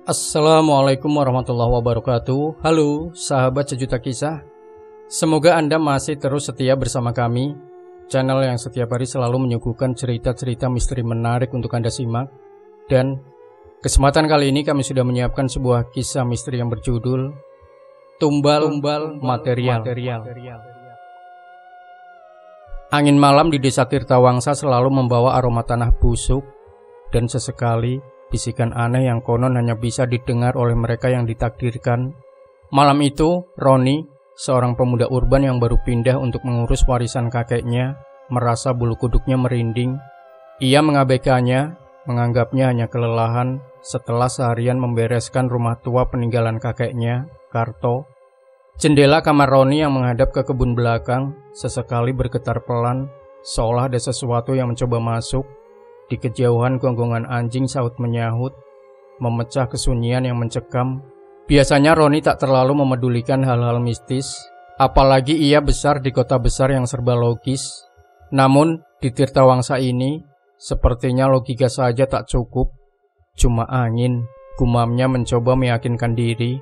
Assalamualaikum warahmatullahi wabarakatuh. Halo sahabat sejuta kisah. Semoga Anda masih terus setia bersama kami, channel yang setiap hari selalu menyuguhkan cerita-cerita misteri menarik untuk Anda simak. Dan kesempatan kali ini kami sudah menyiapkan sebuah kisah misteri yang berjudul Tumbal Material. Angin malam di desa Tirtawangsa selalu membawa aroma tanah busuk dan sesekali bisikan aneh yang konon hanya bisa didengar oleh mereka yang ditakdirkan. Malam itu, Roni, seorang pemuda urban yang baru pindah untuk mengurus warisan kakeknya, merasa bulu kuduknya merinding. Ia mengabaikannya, menganggapnya hanya kelelahan setelah seharian membereskan rumah tua peninggalan kakeknya, Karto. Jendela kamar Roni yang menghadap ke kebun belakang sesekali bergetar pelan, seolah ada sesuatu yang mencoba masuk. Di kejauhan gonggongan anjing saut menyahut, memecah kesunyian yang mencekam. Biasanya Roni tak terlalu memedulikan hal-hal mistis, apalagi ia besar di kota besar yang serba logis. Namun, di Tirtawangsa ini, sepertinya logika saja tak cukup. Cuma angin, gumamnya mencoba meyakinkan diri.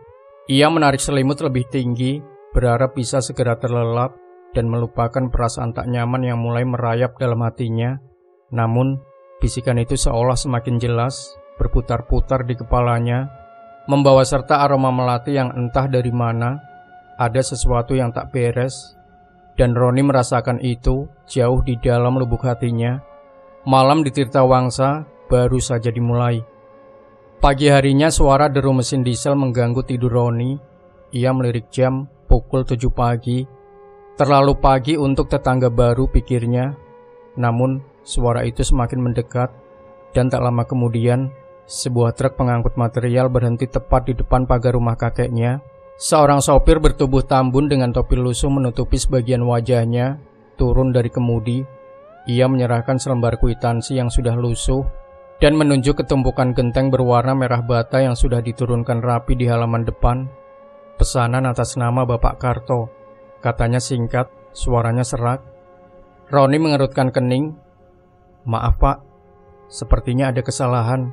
Ia menarik selimut lebih tinggi, berharap bisa segera terlelap dan melupakan perasaan tak nyaman yang mulai merayap dalam hatinya. Namun, bisikan itu seolah semakin jelas, berputar-putar di kepalanya, membawa serta aroma melati yang entah dari mana. Ada sesuatu yang tak beres, dan Roni merasakan itu jauh di dalam lubuk hatinya. Malam di Tirtawangsa baru saja dimulai. Pagi harinya suara deru mesin diesel mengganggu tidur Roni. Ia melirik jam pukul 7 pagi. Terlalu pagi untuk tetangga baru, pikirnya. Namun, suara itu semakin mendekat, dan tak lama kemudian, sebuah truk pengangkut material berhenti tepat di depan pagar rumah kakeknya. Seorang sopir bertubuh tambun dengan topi lusuh menutupi sebagian wajahnya, turun dari kemudi. Ia menyerahkan selembar kwitansi yang sudah lusuh, dan menunjuk ke tumpukan genteng berwarna merah bata yang sudah diturunkan rapi di halaman depan. Pesanan atas nama Bapak Karto, katanya singkat, suaranya serak. Roni mengerutkan kening. Maaf Pak, sepertinya ada kesalahan.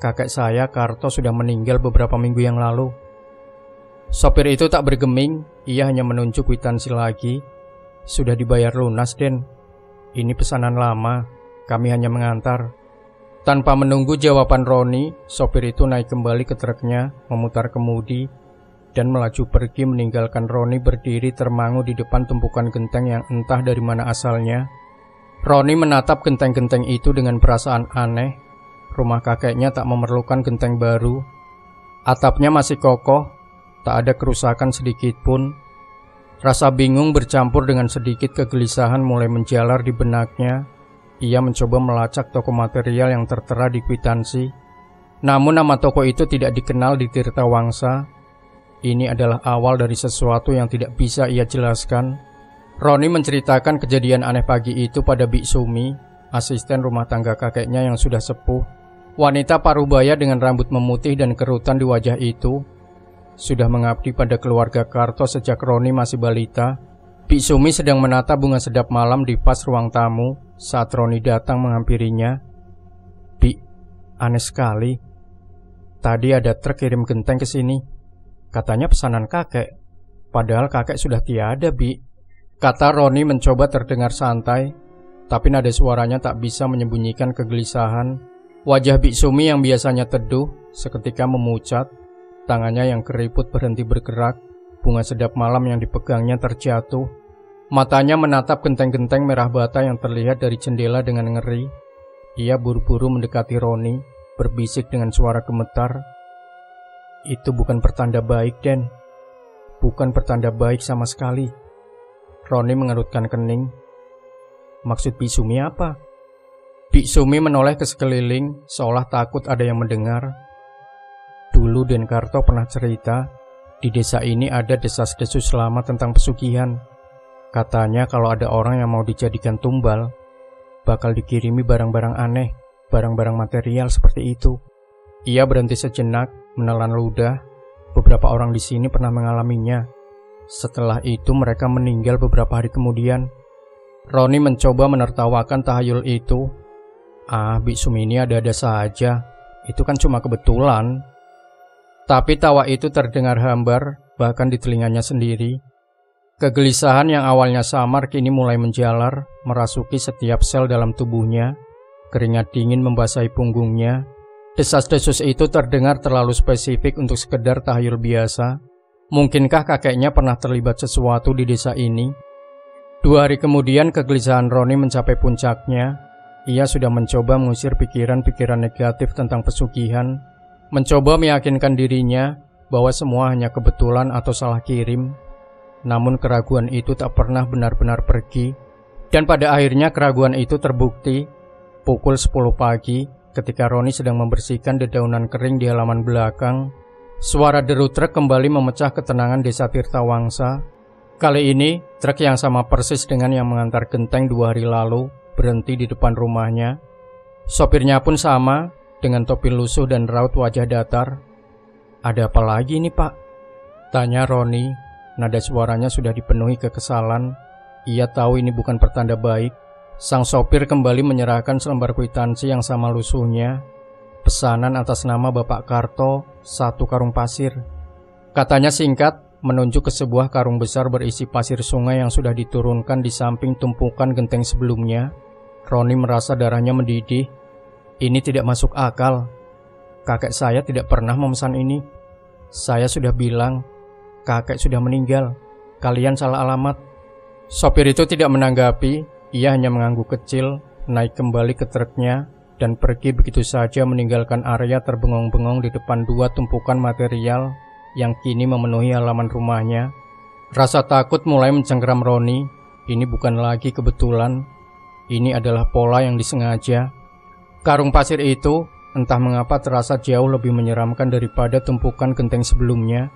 Kakek saya, Karto, sudah meninggal beberapa minggu yang lalu. Sopir itu tak bergeming, ia hanya menunjuk kwitansi lagi. Sudah dibayar lunas, Den. Ini pesanan lama, kami hanya mengantar. Tanpa menunggu jawaban Roni, sopir itu naik kembali ke truknya, memutar kemudi, dan melaju pergi meninggalkan Roni berdiri termangu di depan tumpukan genteng yang entah dari mana asalnya. Roni menatap genteng-genteng itu dengan perasaan aneh. Rumah kakeknya tak memerlukan genteng baru. Atapnya masih kokoh, tak ada kerusakan sedikit pun. Rasa bingung bercampur dengan sedikit kegelisahan mulai menjalar di benaknya. Ia mencoba melacak toko material yang tertera di kwitansi. Namun nama toko itu tidak dikenal di Tirtawangsa. Ini adalah awal dari sesuatu yang tidak bisa ia jelaskan. Roni menceritakan kejadian aneh pagi itu pada Bik Sumi, asisten rumah tangga kakeknya yang sudah sepuh. Wanita parubaya dengan rambut memutih dan kerutan di wajah itu sudah mengabdi pada keluarga Karto sejak Roni masih balita. Bik Sumi sedang menata bunga sedap malam di pas ruang tamu saat Roni datang menghampirinya. Bik, aneh sekali. Tadi ada truk kirim genteng ke sini. Katanya pesanan kakek, padahal kakek sudah tiada, Bi. Kata Roni mencoba terdengar santai, tapi nada suaranya tak bisa menyembunyikan kegelisahan. Wajah Bik Sumi yang biasanya teduh seketika memucat, tangannya yang keriput berhenti bergerak, bunga sedap malam yang dipegangnya terjatuh. Matanya menatap genteng-genteng merah bata yang terlihat dari jendela dengan ngeri. Ia buru-buru mendekati Roni, berbisik dengan suara gemetar. Itu bukan pertanda baik, Den. Bukan pertanda baik sama sekali. Roni mengerutkan kening. Maksud Bik Sumi apa? Bik Sumi menoleh ke sekeliling, seolah takut ada yang mendengar. Dulu Den Karto pernah cerita, di desa ini ada desas-desus lama tentang pesugihan. Katanya kalau ada orang yang mau dijadikan tumbal, bakal dikirimi barang-barang aneh, barang-barang material seperti itu. Ia berhenti sejenak, menelan ludah. Beberapa orang di sini pernah mengalaminya. Setelah itu mereka meninggal beberapa hari kemudian. Roni mencoba menertawakan tahayul itu. Bik Sumi ini ada-ada saja. Itu kan cuma kebetulan. Tapi tawa itu terdengar hambar, bahkan di telinganya sendiri. Kegelisahan yang awalnya samar kini mulai menjalar, merasuki setiap sel dalam tubuhnya. Keringat dingin membasahi punggungnya. Desas-desus itu terdengar terlalu spesifik untuk sekedar tahayul biasa. Mungkinkah kakeknya pernah terlibat sesuatu di desa ini? 2 hari kemudian kegelisahan Roni mencapai puncaknya. Ia sudah mencoba mengusir pikiran-pikiran negatif tentang pesugihan, mencoba meyakinkan dirinya bahwa semua hanya kebetulan atau salah kirim. Namun keraguan itu tak pernah benar-benar pergi. Dan pada akhirnya keraguan itu terbukti. Pukul 10 pagi, ketika Roni sedang membersihkan dedaunan kering di halaman belakang, suara deru truk kembali memecah ketenangan desa Tirtawangsa. Kali ini, truk yang sama persis dengan yang mengantar Genteng 2 hari lalu berhenti di depan rumahnya. Sopirnya pun sama, dengan topi lusuh dan raut wajah datar. "Ada apa lagi nih, Pak?" tanya Roni. Nada suaranya sudah dipenuhi kekesalan. Ia tahu ini bukan pertanda baik. Sang sopir kembali menyerahkan selembar kwitansi yang sama lusuhnya. Pesanan atas nama Bapak Karto, 1 karung pasir. Katanya singkat, menunjuk ke sebuah karung besar berisi pasir sungai yang sudah diturunkan di samping tumpukan genteng sebelumnya. Roni merasa darahnya mendidih. Ini tidak masuk akal. Kakek saya tidak pernah memesan ini. Saya sudah bilang, kakek sudah meninggal. Kalian salah alamat. Sopir itu tidak menanggapi. Ia hanya mengangguk kecil, naik kembali ke truknya, dan pergi begitu saja meninggalkan area terbengong-bengong di depan 2 tumpukan material yang kini memenuhi halaman rumahnya. Rasa takut mulai mencengkeram Roni. Ini bukan lagi kebetulan. Ini adalah pola yang disengaja. Karung pasir itu entah mengapa terasa jauh lebih menyeramkan daripada tumpukan genteng sebelumnya.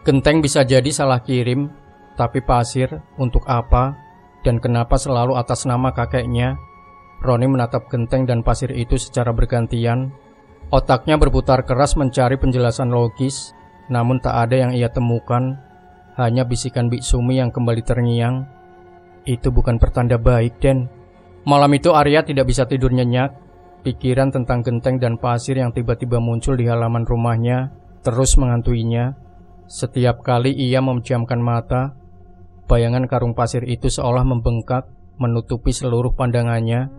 Genteng bisa jadi salah kirim, tapi pasir untuk apa dan kenapa selalu atas nama kakeknya? Roni menatap genteng dan pasir itu secara bergantian. Otaknya berputar keras mencari penjelasan logis, namun tak ada yang ia temukan. Hanya bisikan Bik Sumi yang kembali terngiang. Itu bukan pertanda baik, Den. Malam itu Arya tidak bisa tidur nyenyak. Pikiran tentang genteng dan pasir yang tiba-tiba muncul di halaman rumahnya terus menghantuinya. Setiap kali ia memejamkan mata, bayangan karung pasir itu seolah membengkak, menutupi seluruh pandangannya.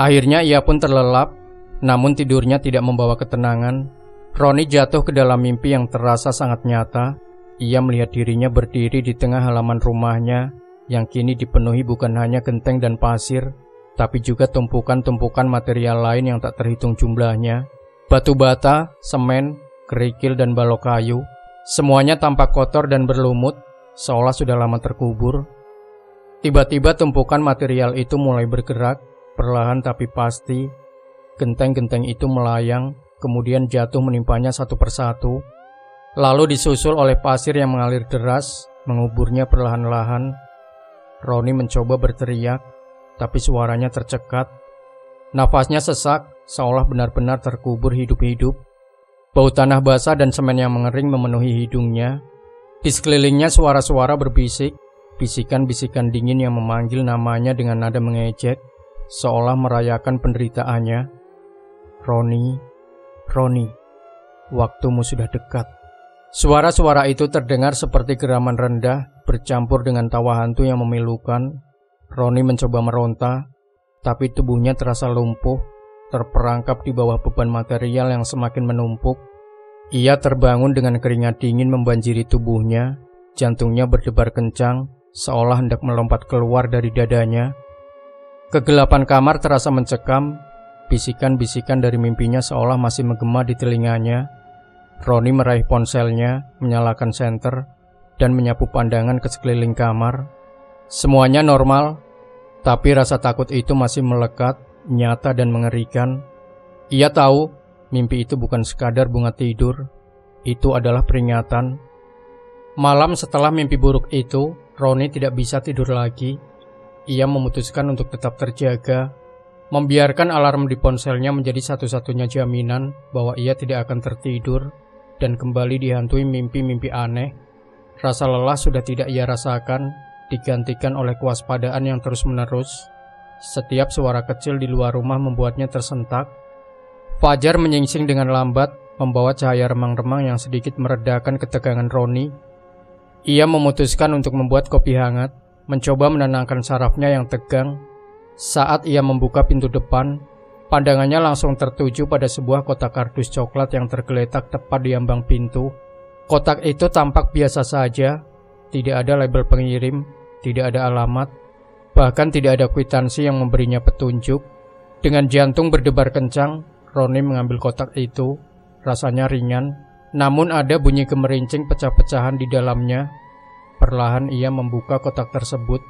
Akhirnya ia pun terlelap, namun tidurnya tidak membawa ketenangan. Roni jatuh ke dalam mimpi yang terasa sangat nyata. Ia melihat dirinya berdiri di tengah halaman rumahnya, yang kini dipenuhi bukan hanya genteng dan pasir, tapi juga tumpukan-tumpukan material lain yang tak terhitung jumlahnya. Batu bata, semen, kerikil dan balok kayu. Semuanya tampak kotor dan berlumut, seolah sudah lama terkubur. Tiba-tiba tumpukan material itu mulai bergerak, perlahan tapi pasti. Genteng-genteng itu melayang, kemudian jatuh menimpanya satu persatu, lalu disusul oleh pasir yang mengalir deras, menguburnya perlahan-lahan. Roni mencoba berteriak, tapi suaranya tercekat. Nafasnya sesak, seolah benar-benar terkubur hidup-hidup. Bau tanah basah dan semen yang mengering memenuhi hidungnya. Di sekelilingnya suara-suara berbisik, bisikan-bisikan dingin yang memanggil namanya dengan nada mengejek, seolah merayakan penderitaannya. Roni, Roni, waktumu sudah dekat. Suara-suara itu terdengar seperti geraman rendah, bercampur dengan tawa hantu yang memilukan. Roni mencoba meronta, tapi tubuhnya terasa lumpuh, terperangkap di bawah beban material yang semakin menumpuk. Ia terbangun dengan keringat dingin membanjiri tubuhnya, jantungnya berdebar kencang, seolah hendak melompat keluar dari dadanya. Kegelapan kamar terasa mencekam, bisikan-bisikan dari mimpinya seolah masih menggema di telinganya. Roni meraih ponselnya, menyalakan senter, dan menyapu pandangan ke sekeliling kamar. Semuanya normal, tapi rasa takut itu masih melekat, nyata dan mengerikan. Ia tahu mimpi itu bukan sekadar bunga tidur, itu adalah peringatan. Malam setelah mimpi buruk itu, Roni tidak bisa tidur lagi. Ia memutuskan untuk tetap terjaga, membiarkan alarm di ponselnya menjadi satu-satunya jaminan bahwa ia tidak akan tertidur dan kembali dihantui mimpi-mimpi aneh. Rasa lelah sudah tidak ia rasakan, digantikan oleh kewaspadaan yang terus-menerus. Setiap suara kecil di luar rumah membuatnya tersentak. Fajar menyingsing dengan lambat, membawa cahaya remang-remang yang sedikit meredakan ketegangan Roni. Ia memutuskan untuk membuat kopi hangat, mencoba menenangkan sarafnya yang tegang. Saat ia membuka pintu depan, pandangannya langsung tertuju pada sebuah kotak kardus coklat yang tergeletak tepat di ambang pintu. Kotak itu tampak biasa saja, tidak ada label pengirim, tidak ada alamat, bahkan tidak ada kwitansi yang memberinya petunjuk. Dengan jantung berdebar kencang, Roni mengambil kotak itu. Rasanya ringan, namun ada bunyi gemerincing pecah-pecahan di dalamnya. Perlahan ia membuka kotak tersebut.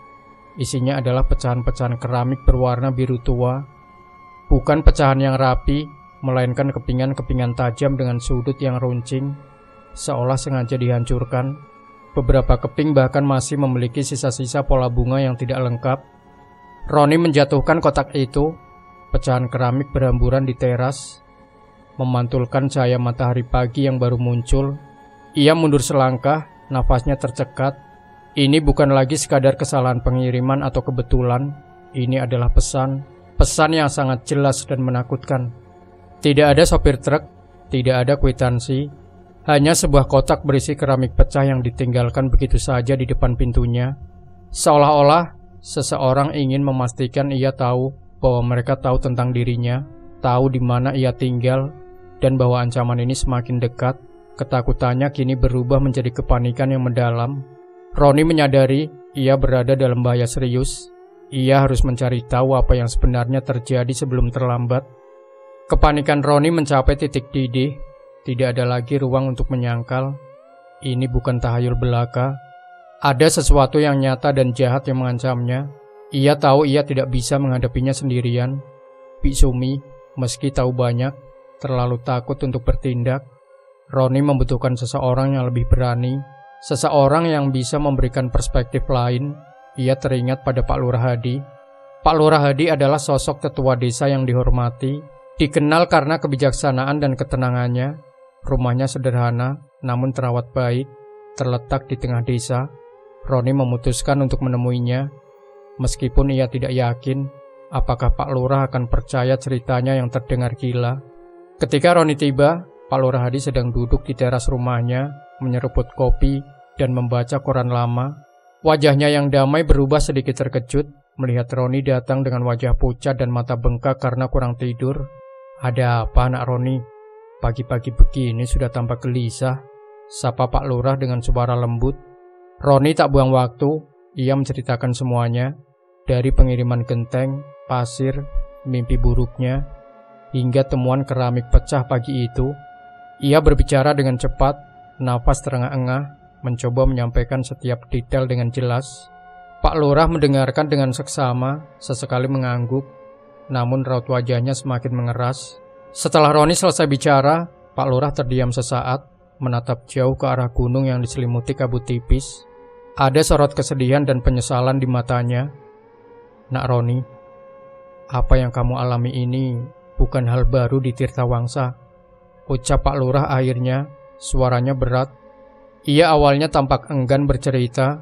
Isinya adalah pecahan-pecahan keramik berwarna biru tua. Bukan pecahan yang rapi, melainkan kepingan-kepingan tajam dengan sudut yang runcing, seolah sengaja dihancurkan. Beberapa keping bahkan masih memiliki sisa-sisa pola bunga yang tidak lengkap. Roni menjatuhkan kotak itu. Pecahan keramik berhamburan di teras, memantulkan cahaya matahari pagi yang baru muncul. Ia mundur selangkah, nafasnya tercekat. Ini bukan lagi sekadar kesalahan pengiriman atau kebetulan. Ini adalah pesan yang sangat jelas dan menakutkan. Tidak ada sopir truk, tidak ada kwitansi, hanya sebuah kotak berisi keramik pecah yang ditinggalkan begitu saja di depan pintunya. Seolah-olah seseorang ingin memastikan ia tahu bahwa mereka tahu tentang dirinya, tahu di mana ia tinggal, dan bahwa ancaman ini semakin dekat. Ketakutannya kini berubah menjadi kepanikan yang mendalam. Roni menyadari ia berada dalam bahaya serius. Ia harus mencari tahu apa yang sebenarnya terjadi sebelum terlambat. Kepanikan Roni mencapai titik didih. Tidak ada lagi ruang untuk menyangkal. Ini bukan tahayul belaka. Ada sesuatu yang nyata dan jahat yang mengancamnya. Ia tahu ia tidak bisa menghadapinya sendirian. Biksumi, meski tahu banyak, terlalu takut untuk bertindak. Roni membutuhkan seseorang yang lebih berani, seseorang yang bisa memberikan perspektif lain. Ia teringat pada Pak Lurah Hadi. Pak Lurah Hadi adalah sosok tetua desa yang dihormati, dikenal karena kebijaksanaan dan ketenangannya. Rumahnya sederhana, namun terawat baik, terletak di tengah desa. Roni memutuskan untuk menemuinya. Meskipun ia tidak yakin apakah Pak Lurah akan percaya ceritanya yang terdengar gila. Ketika Roni tiba, Pak Lurah Hadi sedang duduk di teras rumahnya, menyeruput kopi dan membaca koran lama. Wajahnya yang damai berubah sedikit terkejut melihat Roni datang dengan wajah pucat dan mata bengkak karena kurang tidur. "Ada apa, anak Roni? Pagi-pagi begini sudah tampak gelisah," sapa Pak Lurah dengan suara lembut. Roni tak buang waktu. Ia menceritakan semuanya, dari pengiriman genteng, pasir, mimpi buruknya, hingga temuan keramik pecah pagi itu. Ia berbicara dengan cepat, nafas terengah-engah, mencoba menyampaikan setiap detail dengan jelas. Pak Lurah mendengarkan dengan seksama, sesekali mengangguk, namun raut wajahnya semakin mengeras. Setelah Roni selesai bicara, Pak Lurah terdiam sesaat, menatap jauh ke arah gunung yang diselimuti kabut tipis. Ada sorot kesedihan dan penyesalan di matanya. "Nak Roni, apa yang kamu alami ini bukan hal baru di Tirtawangsa," ucap Pak Lurah akhirnya, suaranya berat. Ia awalnya tampak enggan bercerita,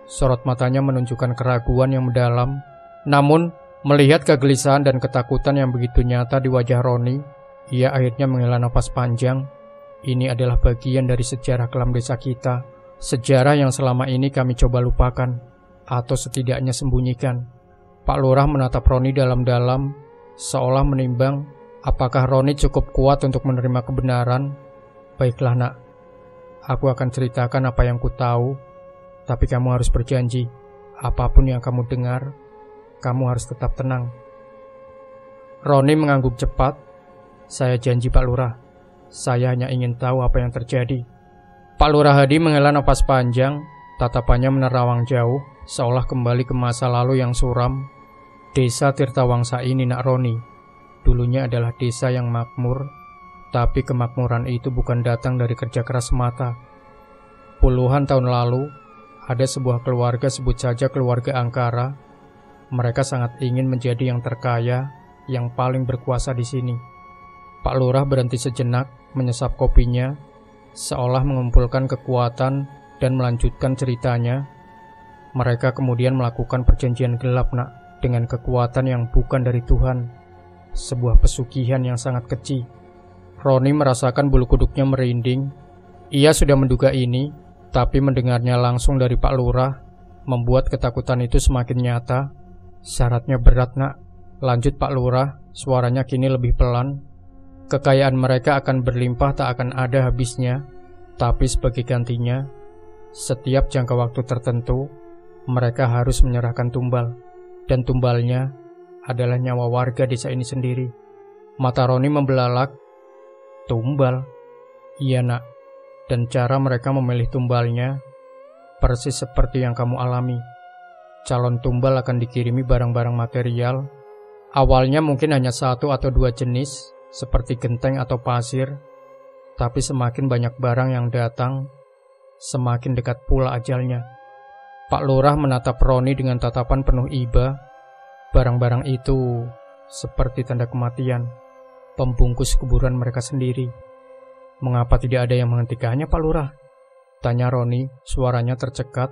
sorot matanya menunjukkan keraguan yang mendalam. Namun, melihat kegelisahan dan ketakutan yang begitu nyata di wajah Roni, ia akhirnya menghela nafas panjang. Ini adalah bagian dari sejarah kelam desa kita. Sejarah yang selama ini kami coba lupakan, atau setidaknya sembunyikan. Pak Lurah menatap Roni dalam-dalam, seolah menimbang apakah Roni cukup kuat untuk menerima kebenaran. "Baiklah nak, aku akan ceritakan apa yang ku tahu, tapi kamu harus berjanji, apapun yang kamu dengar, kamu harus tetap tenang." Roni mengangguk cepat. "Saya janji Pak Lurah, saya hanya ingin tahu apa yang terjadi." Pak Lurah Hadi menghela nafas panjang, tatapannya menerawang jauh, seolah kembali ke masa lalu yang suram. "Desa Tirtawangsa ini, nak Roni, dulunya adalah desa yang makmur, tapi kemakmuran itu bukan datang dari kerja keras semata. Puluhan tahun lalu, ada sebuah keluarga, sebut saja keluarga Angkara. Mereka sangat ingin menjadi yang terkaya, yang paling berkuasa di sini." Pak Lurah berhenti sejenak, menyesap kopinya, seolah mengumpulkan kekuatan dan melanjutkan ceritanya. "Mereka kemudian melakukan perjanjian gelap, nak, dengan kekuatan yang bukan dari Tuhan. Sebuah pesugihan yang sangat keji." Roni merasakan bulu kuduknya merinding. Ia sudah menduga ini, tapi mendengarnya langsung dari Pak Lurah membuat ketakutan itu semakin nyata. Syaratnya berat, nak. Lanjut Pak Lurah, suaranya kini lebih pelan. Kekayaan mereka akan berlimpah tak akan ada habisnya. Tapi sebagai gantinya, setiap jangka waktu tertentu, mereka harus menyerahkan tumbal. Dan tumbalnya adalah nyawa warga desa ini sendiri. Mata Roni membelalak. Tumbal? Iya, nak. Dan cara mereka memilih tumbalnya persis seperti yang kamu alami. Calon tumbal akan dikirimi barang-barang material. Awalnya mungkin hanya 1 atau 2 jenis, seperti genteng atau pasir. Tapi semakin banyak barang yang datang, semakin dekat pula ajalnya. Pak Lurah menatap Roni dengan tatapan penuh iba. Barang-barang itu seperti tanda kematian, pembungkus kuburan mereka sendiri. Mengapa tidak ada yang menghentikannya, Pak Lurah? Tanya Roni, suaranya tercekat.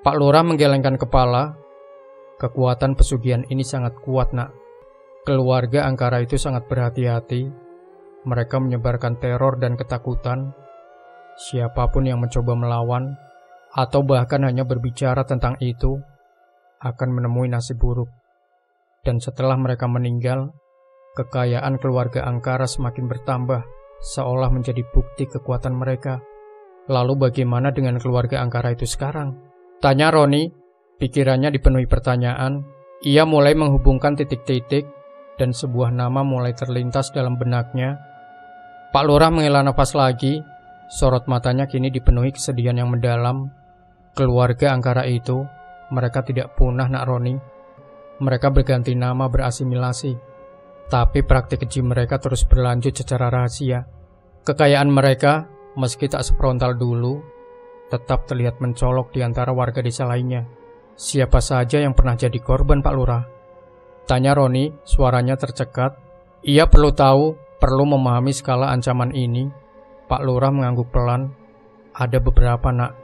Pak Lurah menggelengkan kepala. Kekuatan pesugihan ini sangat kuat, nak. Keluarga Angkara itu sangat berhati-hati. Mereka menyebarkan teror dan ketakutan. Siapapun yang mencoba melawan, atau bahkan hanya berbicara tentang itu, akan menemui nasib buruk. Dan setelah mereka meninggal, kekayaan keluarga Angkara semakin bertambah, seolah menjadi bukti kekuatan mereka. Lalu bagaimana dengan keluarga Angkara itu sekarang? Tanya Roni, pikirannya dipenuhi pertanyaan. Ia mulai menghubungkan titik-titik, dan sebuah nama mulai terlintas dalam benaknya. Pak Lurah menghela nafas lagi, sorot matanya kini dipenuhi kesedihan yang mendalam. Keluarga Angkara itu, mereka tidak punah, nak Roni. Mereka berganti nama, berasimilasi. Tapi praktik keji mereka terus berlanjut secara rahasia. Kekayaan mereka, meski tak sefrontal dulu, tetap terlihat mencolok di antara warga desa lainnya. Siapa saja yang pernah jadi korban, Pak Lurah? Tanya Roni, suaranya tercekat. Ia perlu tahu, perlu memahami skala ancaman ini. Pak Lurah mengangguk pelan. Ada beberapa, nak.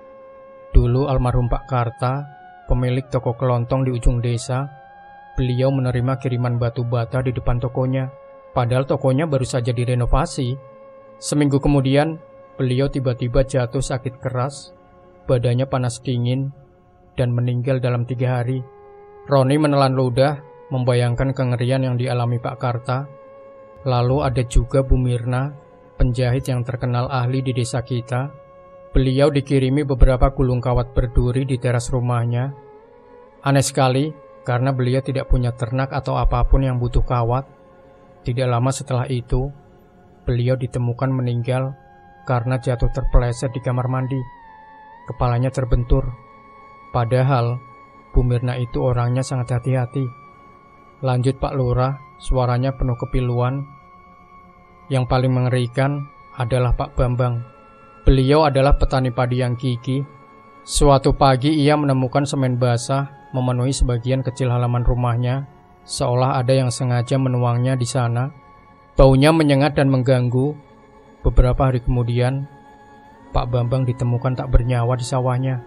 Dulu almarhum Pak Karta, pemilik toko kelontong di ujung desa, beliau menerima kiriman batu bata di depan tokonya. Padahal tokonya baru saja direnovasi. Seminggu kemudian, beliau tiba-tiba jatuh sakit keras, badannya panas dingin, dan meninggal dalam 3 hari. Roni menelan ludah, membayangkan kengerian yang dialami Pak Karta. Lalu ada juga Bu Mirna, penjahit yang terkenal ahli di desa kita. Beliau dikirimi beberapa gulung kawat berduri di teras rumahnya. Aneh sekali, karena beliau tidak punya ternak atau apapun yang butuh kawat. Tidak lama setelah itu, beliau ditemukan meninggal karena jatuh terpeleset di kamar mandi. Kepalanya terbentur. Padahal, Bu Mirna itu orangnya sangat hati-hati. Lanjut Pak Lurah, suaranya penuh kepiluan. Yang paling mengerikan adalah Pak Bambang. Beliau adalah petani padi yang gigih. Suatu pagi ia menemukan semen basah memenuhi sebagian kecil halaman rumahnya, seolah ada yang sengaja menuangnya di sana. Baunya menyengat dan mengganggu. Beberapa hari kemudian, Pak Bambang ditemukan tak bernyawa di sawahnya.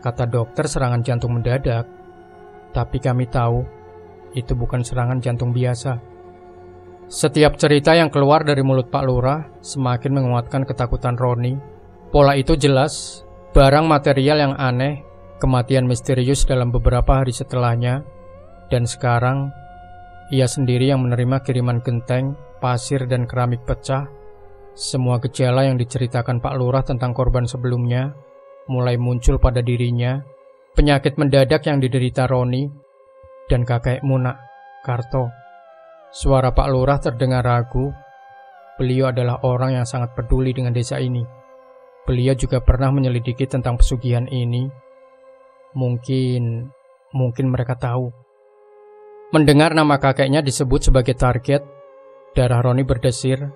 Kata dokter serangan jantung mendadak, tapi kami tahu itu bukan serangan jantung biasa. Setiap cerita yang keluar dari mulut Pak Lurah semakin menguatkan ketakutan Roni. Pola itu jelas, barang material yang aneh, kematian misterius dalam beberapa hari setelahnya, dan sekarang ia sendiri yang menerima kiriman genteng, pasir, dan keramik pecah. Semua gejala yang diceritakan Pak Lurah tentang korban sebelumnya mulai muncul pada dirinya. Penyakit mendadak yang diderita Roni dan kakekmu, nak, Karto. Suara Pak Lurah terdengar ragu. Beliau adalah orang yang sangat peduli dengan desa ini. Beliau juga pernah menyelidiki tentang pesugihan ini. Mungkin mereka tahu. Mendengar nama kakeknya disebut sebagai target, darah Roni berdesir.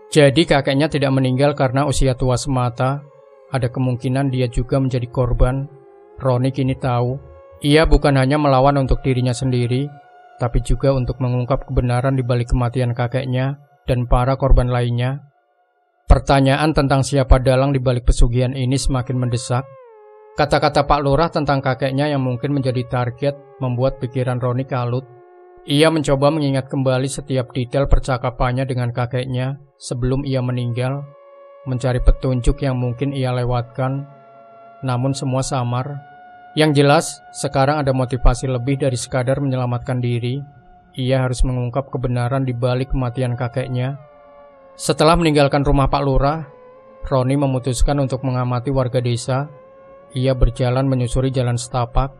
Jadi kakeknya tidak meninggal karena usia tua semata. Ada kemungkinan dia juga menjadi korban. Roni kini tahu, ia bukan hanya melawan untuk dirinya sendiri, tapi juga untuk mengungkap kebenaran di balik kematian kakeknya dan para korban lainnya. Pertanyaan tentang siapa dalang di balik pesugihan ini semakin mendesak. Kata-kata Pak Lurah tentang kakeknya yang mungkin menjadi target membuat pikiran Roni kalut. Ia mencoba mengingat kembali setiap detail percakapannya dengan kakeknya sebelum ia meninggal, mencari petunjuk yang mungkin ia lewatkan, namun semua samar. Yang jelas, sekarang ada motivasi lebih dari sekadar menyelamatkan diri. Ia harus mengungkap kebenaran di balik kematian kakeknya. Setelah meninggalkan rumah Pak Lurah, Roni memutuskan untuk mengamati warga desa. Ia berjalan menyusuri jalan setapak.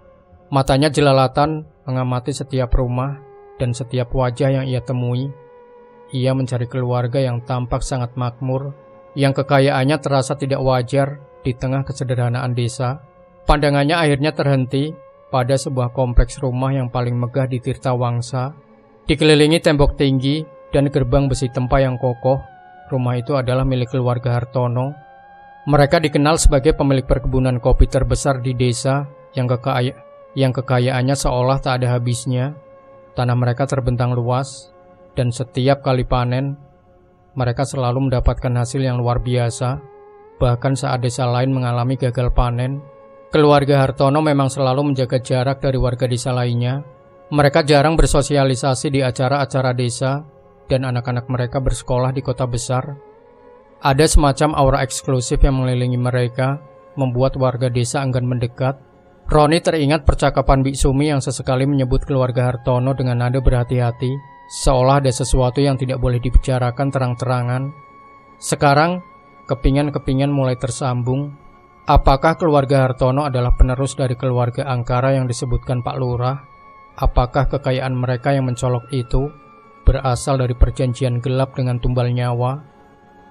Matanya jelalatan mengamati setiap rumah dan setiap wajah yang ia temui. Ia mencari keluarga yang tampak sangat makmur, yang kekayaannya terasa tidak wajar di tengah kesederhanaan desa. Pandangannya akhirnya terhenti pada sebuah kompleks rumah yang paling megah di Tirta Wangsa. Dikelilingi tembok tinggi dan gerbang besi tempa yang kokoh, rumah itu adalah milik keluarga Hartono. Mereka dikenal sebagai pemilik perkebunan kopi terbesar di desa yang kekayaannya seolah tak ada habisnya. Tanah mereka terbentang luas, dan setiap kali panen, mereka selalu mendapatkan hasil yang luar biasa. Bahkan saat desa lain mengalami gagal panen, keluarga Hartono memang selalu menjaga jarak dari warga desa lainnya. Mereka jarang bersosialisasi di acara-acara desa, dan anak-anak mereka bersekolah di kota besar. Ada semacam aura eksklusif yang mengelilingi mereka, membuat warga desa enggan mendekat. Roni teringat percakapan Bik Sumi yang sesekali menyebut keluarga Hartono dengan nada berhati-hati, seolah ada sesuatu yang tidak boleh dibicarakan terang-terangan. Sekarang, kepingan-kepingan mulai tersambung. Apakah keluarga Hartono adalah penerus dari keluarga angkara yang disebutkan Pak Lurah? Apakah kekayaan mereka yang mencolok itu berasal dari perjanjian gelap dengan tumbal nyawa?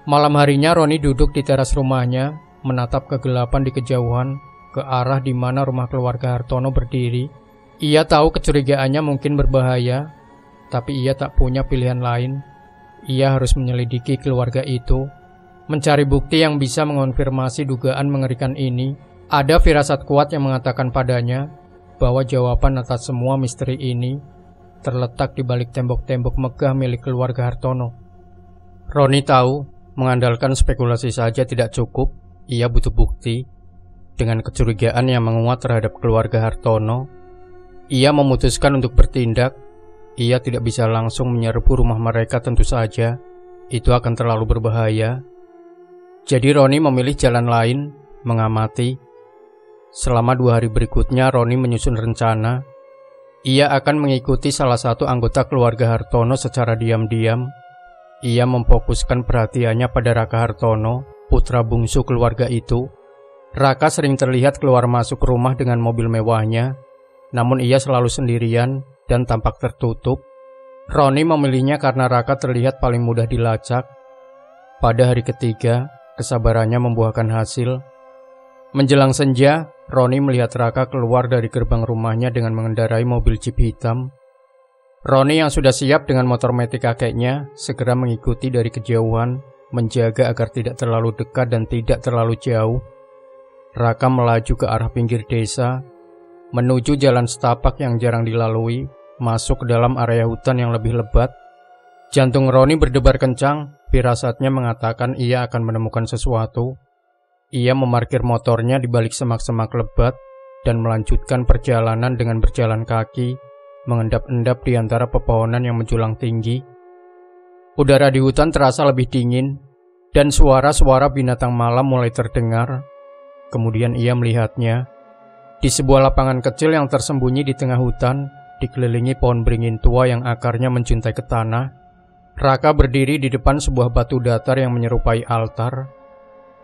Malam harinya Roni duduk di teras rumahnya, menatap kegelapan di kejauhan, ke arah di mana rumah keluarga Hartono berdiri. Ia tahu kecurigaannya mungkin berbahaya, tapi ia tak punya pilihan lain. Ia harus menyelidiki keluarga itu, mencari bukti yang bisa mengonfirmasi dugaan mengerikan ini. Ada firasat kuat yang mengatakan padanya bahwa jawaban atas semua misteri ini terletak di balik tembok-tembok megah milik keluarga Hartono. Roni tahu, mengandalkan spekulasi saja tidak cukup. Ia butuh bukti. Dengan kecurigaan yang menguat terhadap keluarga Hartono, ia memutuskan untuk bertindak. Ia tidak bisa langsung menyerbu rumah mereka tentu saja. Itu akan terlalu berbahaya. Jadi Roni memilih jalan lain, mengamati. Selama 2 hari berikutnya Roni menyusun rencana. Ia akan mengikuti salah satu anggota keluarga Hartono secara diam-diam. Ia memfokuskan perhatiannya pada Raka Hartono, putra bungsu keluarga itu. Raka sering terlihat keluar masuk rumah dengan mobil mewahnya, namun ia selalu sendirian dan tampak tertutup. Roni memilihnya karena Raka terlihat paling mudah dilacak. Pada hari ketiga, kesabarannya membuahkan hasil. Menjelang senja, Roni melihat Raka keluar dari gerbang rumahnya dengan mengendarai mobil jeep hitam. Roni yang sudah siap dengan motor metik kakeknya segera mengikuti dari kejauhan, menjaga agar tidak terlalu dekat dan tidak terlalu jauh. Raka melaju ke arah pinggir desa, menuju jalan setapak yang jarang dilalui, masuk ke dalam area hutan yang lebih lebat. Jantung Roni berdebar kencang, firasatnya mengatakan ia akan menemukan sesuatu. Ia memarkir motornya di balik semak-semak lebat dan melanjutkan perjalanan dengan berjalan kaki, mengendap-endap di antara pepohonan yang menjulang tinggi. Udara di hutan terasa lebih dingin, dan suara-suara binatang malam mulai terdengar. Kemudian ia melihatnya di sebuah lapangan kecil yang tersembunyi di tengah hutan, dikelilingi pohon beringin tua yang akarnya menjuntai ke tanah. Raka berdiri di depan sebuah batu datar yang menyerupai altar.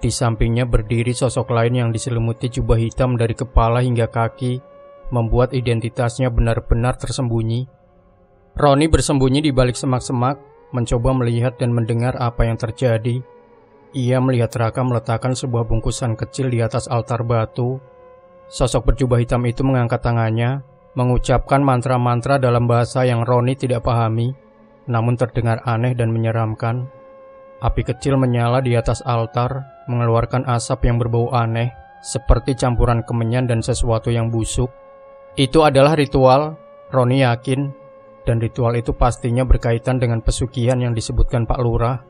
Di sampingnya berdiri sosok lain yang diselimuti jubah hitam dari kepala hingga kaki, membuat identitasnya benar-benar tersembunyi. Roni bersembunyi di balik semak-semak, mencoba melihat dan mendengar apa yang terjadi. Ia melihat Raka meletakkan sebuah bungkusan kecil di atas altar batu. Sosok berjubah hitam itu mengangkat tangannya, mengucapkan mantra-mantra dalam bahasa yang Roni tidak pahami, namun terdengar aneh dan menyeramkan. Api kecil menyala di atas altar, mengeluarkan asap yang berbau aneh, seperti campuran kemenyan dan sesuatu yang busuk. Itu adalah ritual, Roni yakin, dan ritual itu pastinya berkaitan dengan pesugihan yang disebutkan Pak Lurah.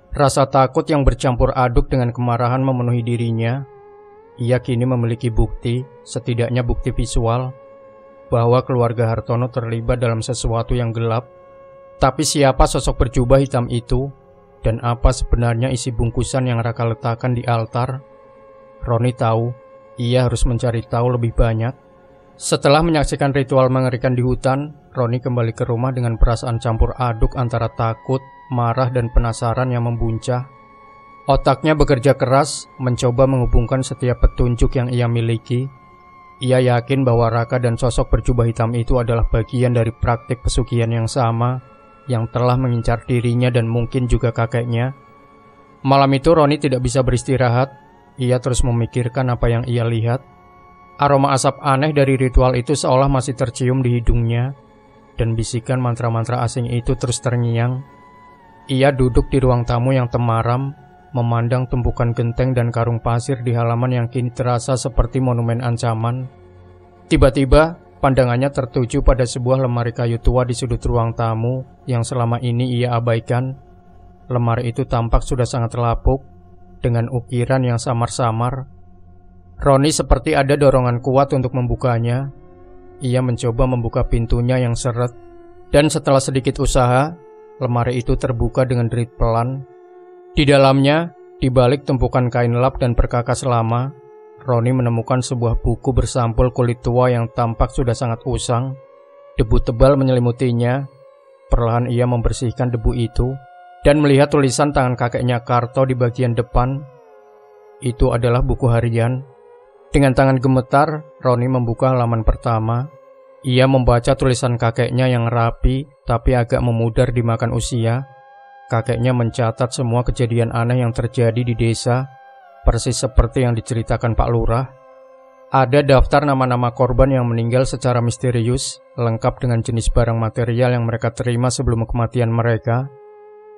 Rasa takut yang bercampur aduk dengan kemarahan memenuhi dirinya. Ia kini memiliki bukti, setidaknya bukti visual. bahwa keluarga Hartono terlibat dalam sesuatu yang gelap. Tapi siapa sosok berjubah hitam itu, dan apa sebenarnya isi bungkusan yang Raka letakkan di altar? Roni tahu, ia harus mencari tahu lebih banyak. Setelah menyaksikan ritual mengerikan di hutan, Roni kembali ke rumah dengan perasaan campur aduk antara takut, marah, dan penasaran yang membuncah. Otaknya bekerja keras, mencoba menghubungkan setiap petunjuk yang ia miliki. Ia yakin bahwa Raka dan sosok berjubah hitam itu adalah bagian dari praktik pesugihan yang sama, yang telah mengincar dirinya dan mungkin juga kakeknya. Malam itu Roni tidak bisa beristirahat. Ia terus memikirkan apa yang ia lihat. Aroma asap aneh dari ritual itu seolah masih tercium di hidungnya, dan bisikan mantra-mantra asing itu terus terngiang. Ia duduk di ruang tamu yang temaram, memandang tumpukan genteng dan karung pasir di halaman yang kini terasa seperti monumen ancaman. Tiba-tiba, pandangannya tertuju pada sebuah lemari kayu tua di sudut ruang tamu yang selama ini ia abaikan. Lemari itu tampak sudah sangat lapuk, dengan ukiran yang samar-samar. Roni seperti ada dorongan kuat untuk membukanya. Ia mencoba membuka pintunya yang seret, dan setelah sedikit usaha, lemari itu terbuka dengan derit pelan. Di dalamnya, di balik tumpukan kain lap dan perkakas lama, Roni menemukan sebuah buku bersampul kulit tua yang tampak sudah sangat usang. Debu tebal menyelimutinya. Perlahan ia membersihkan debu itu dan melihat tulisan tangan kakeknya Karto di bagian depan. Itu adalah buku harian. Dengan tangan gemetar, Roni membuka halaman pertama. Ia membaca tulisan kakeknya yang rapi tapi agak memudar dimakan usia. Kakeknya mencatat semua kejadian aneh yang terjadi di desa, persis seperti yang diceritakan Pak Lurah. Ada daftar nama-nama korban yang meninggal secara misterius, lengkap dengan jenis barang material yang mereka terima sebelum kematian mereka.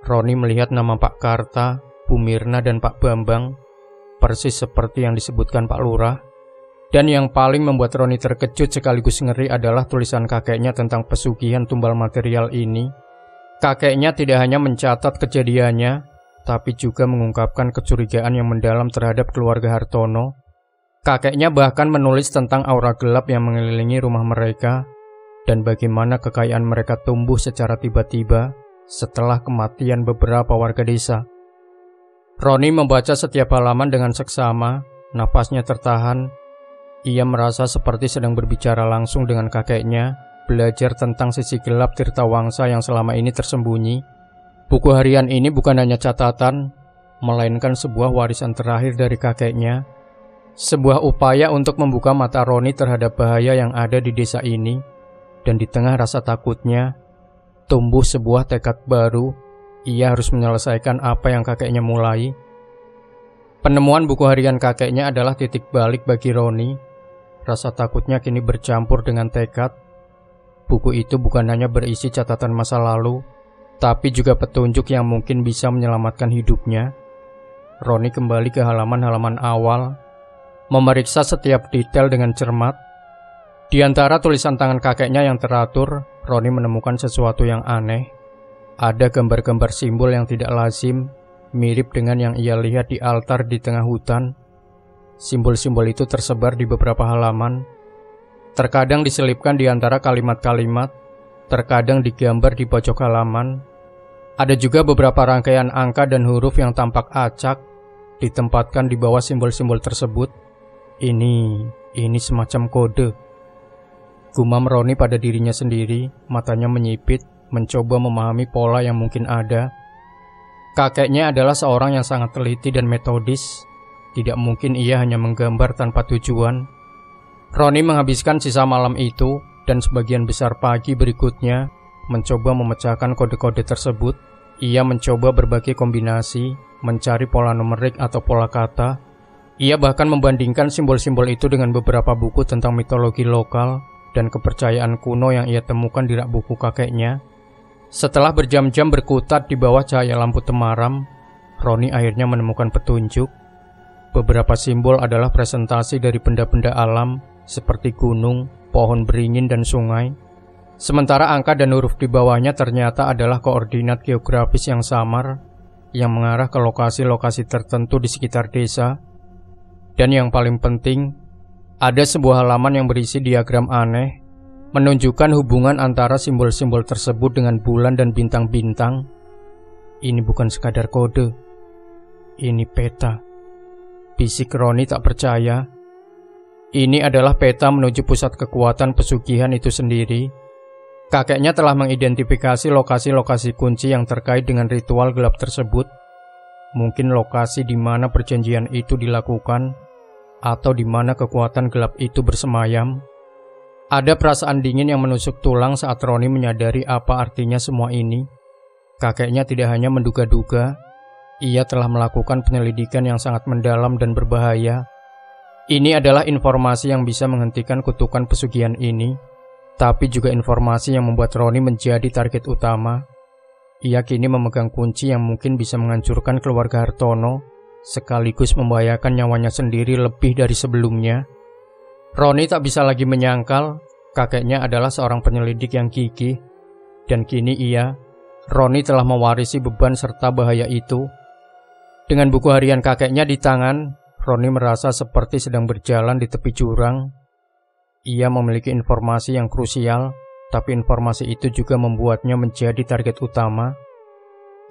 Roni melihat nama Pak Karta, Bu Mirna, dan Pak Bambang, persis seperti yang disebutkan Pak Lurah. Dan yang paling membuat Roni terkejut sekaligus ngeri adalah tulisan kakeknya tentang pesugihan tumbal material ini. Kakeknya tidak hanya mencatat kejadiannya, tapi juga mengungkapkan kecurigaan yang mendalam terhadap keluarga Hartono. Kakeknya bahkan menulis tentang aura gelap yang mengelilingi rumah mereka, dan bagaimana kekayaan mereka tumbuh secara tiba-tiba setelah kematian beberapa warga desa. Roni membaca setiap halaman dengan seksama, napasnya tertahan. Ia merasa seperti sedang berbicara langsung dengan kakeknya, belajar tentang sisi gelap Tirtawangsa yang selama ini tersembunyi. Buku harian ini bukan hanya catatan, melainkan sebuah warisan terakhir dari kakeknya. Sebuah upaya untuk membuka mata Roni terhadap bahaya yang ada di desa ini. Dan di tengah rasa takutnya, tumbuh sebuah tekad baru. Ia harus menyelesaikan apa yang kakeknya mulai. Penemuan buku harian kakeknya adalah titik balik bagi Roni. Rasa takutnya kini bercampur dengan tekad. Buku itu bukan hanya berisi catatan masa lalu, tapi juga petunjuk yang mungkin bisa menyelamatkan hidupnya. Roni kembali ke halaman-halaman awal, memeriksa setiap detail dengan cermat. Di antara tulisan tangan kakeknya yang teratur, Roni menemukan sesuatu yang aneh. Ada gambar-gambar simbol yang tidak lazim, mirip dengan yang ia lihat di altar di tengah hutan. Simbol-simbol itu tersebar di beberapa halaman. Terkadang diselipkan di antara kalimat-kalimat, terkadang digambar di pojok halaman. Ada juga beberapa rangkaian angka dan huruf yang tampak acak, ditempatkan di bawah simbol-simbol tersebut. Ini semacam kode. Gumam Roni pada dirinya sendiri, matanya menyipit, mencoba memahami pola yang mungkin ada. Kakeknya adalah seorang yang sangat teliti dan metodis. Tidak mungkin ia hanya menggambar tanpa tujuan. Roni menghabiskan sisa malam itu dan sebagian besar pagi berikutnya mencoba memecahkan kode-kode tersebut. Ia mencoba berbagai kombinasi, mencari pola numerik atau pola kata. Ia bahkan membandingkan simbol-simbol itu dengan beberapa buku tentang mitologi lokal dan kepercayaan kuno yang ia temukan di rak buku kakeknya. Setelah berjam-jam berkutat di bawah cahaya lampu temaram, Roni akhirnya menemukan petunjuk. Beberapa simbol adalah presentasi dari benda-benda alam seperti gunung, pohon beringin, dan sungai. Sementara angka dan huruf di bawahnya ternyata adalah koordinat geografis yang samar yang mengarah ke lokasi-lokasi tertentu di sekitar desa. Dan yang paling penting, ada sebuah halaman yang berisi diagram aneh. menunjukkan hubungan antara simbol-simbol tersebut dengan bulan dan bintang-bintang. Ini bukan sekadar kode, ini peta. Bisik Roni tak percaya. Ini adalah peta menuju pusat kekuatan pesugihan itu sendiri. Kakeknya telah mengidentifikasi lokasi-lokasi kunci yang terkait dengan ritual gelap tersebut. Mungkin lokasi di mana perjanjian itu dilakukan, atau di mana kekuatan gelap itu bersemayam. Ada perasaan dingin yang menusuk tulang saat Roni menyadari apa artinya semua ini. Kakeknya tidak hanya menduga-duga, ia telah melakukan penyelidikan yang sangat mendalam dan berbahaya. Ini adalah informasi yang bisa menghentikan kutukan pesugihan ini, tapi juga informasi yang membuat Roni menjadi target utama. Ia kini memegang kunci yang mungkin bisa menghancurkan keluarga Hartono, sekaligus membahayakan nyawanya sendiri lebih dari sebelumnya. Roni tak bisa lagi menyangkal, kakeknya adalah seorang penyelidik yang gigih, dan kini Roni telah mewarisi beban serta bahaya itu. Dengan buku harian kakeknya di tangan, Roni merasa seperti sedang berjalan di tepi jurang. Ia memiliki informasi yang krusial, tapi informasi itu juga membuatnya menjadi target utama.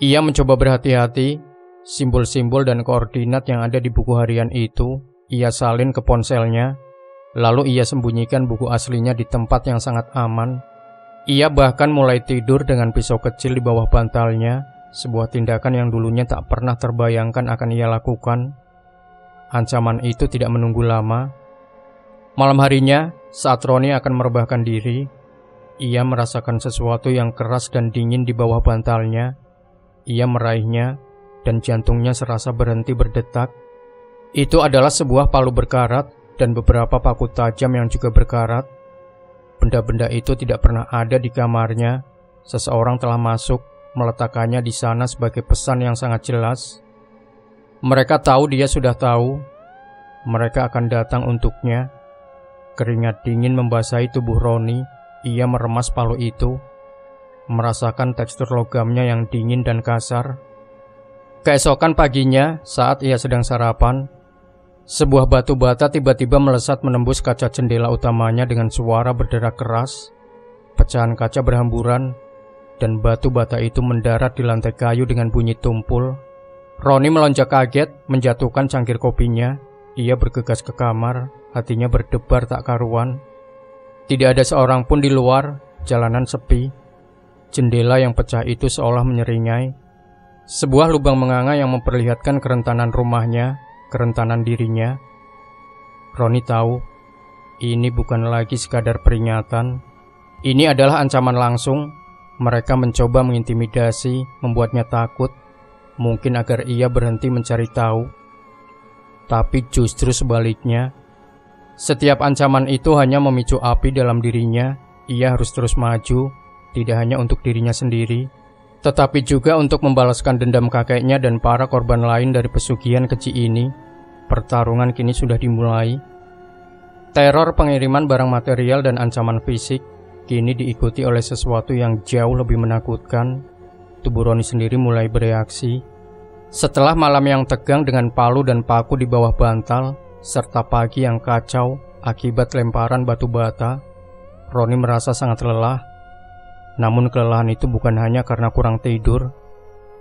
Ia mencoba berhati-hati, simbol-simbol dan koordinat yang ada di buku harian itu, ia salin ke ponselnya, lalu ia sembunyikan buku aslinya di tempat yang sangat aman. Ia bahkan mulai tidur dengan pisau kecil di bawah bantalnya, sebuah tindakan yang dulunya tak pernah terbayangkan akan ia lakukan. Ancaman itu tidak menunggu lama. Malam harinya, saat Roni akan merebahkan diri, ia merasakan sesuatu yang keras dan dingin di bawah bantalnya. Ia meraihnya, dan jantungnya serasa berhenti berdetak. Itu adalah sebuah palu berkarat dan beberapa paku tajam yang juga berkarat. Benda-benda itu tidak pernah ada di kamarnya. Seseorang telah masuk, meletakkannya di sana sebagai pesan yang sangat jelas. Mereka tahu dia sudah tahu. Mereka akan datang untuknya. Keringat dingin membasahi tubuh Roni. Ia meremas palu itu, merasakan tekstur logamnya yang dingin dan kasar. Keesokan paginya, saat ia sedang sarapan, sebuah batu bata tiba-tiba melesat menembus kaca jendela utamanya dengan suara berderak keras. Pecahan kaca berhamburan, dan batu bata itu mendarat di lantai kayu dengan bunyi tumpul. Roni melonjak kaget, menjatuhkan cangkir kopinya. Ia bergegas ke kamar, hatinya berdebar tak karuan. Tidak ada seorang pun di luar, jalanan sepi. Jendela yang pecah itu seolah menyeringai. Sebuah lubang menganga yang memperlihatkan kerentanan rumahnya, kerentanan dirinya. Roni tahu, ini bukan lagi sekadar peringatan. Ini adalah ancaman langsung. Mereka mencoba mengintimidasi, membuatnya takut. Mungkin agar ia berhenti mencari tahu. Tapi justru sebaliknya. Setiap ancaman itu hanya memicu api dalam dirinya. Ia harus terus maju, tidak hanya untuk dirinya sendiri, tetapi juga untuk membalaskan dendam kakeknya dan para korban lain dari pesugihan keji ini. Pertarungan kini sudah dimulai. Teror pengiriman barang material dan ancaman fisik kini diikuti oleh sesuatu yang jauh lebih menakutkan. Tubuh Roni sendiri mulai bereaksi. Setelah malam yang tegang dengan palu dan paku di bawah bantal, serta pagi yang kacau akibat lemparan batu bata, Roni merasa sangat lelah. Namun kelelahan itu bukan hanya karena kurang tidur.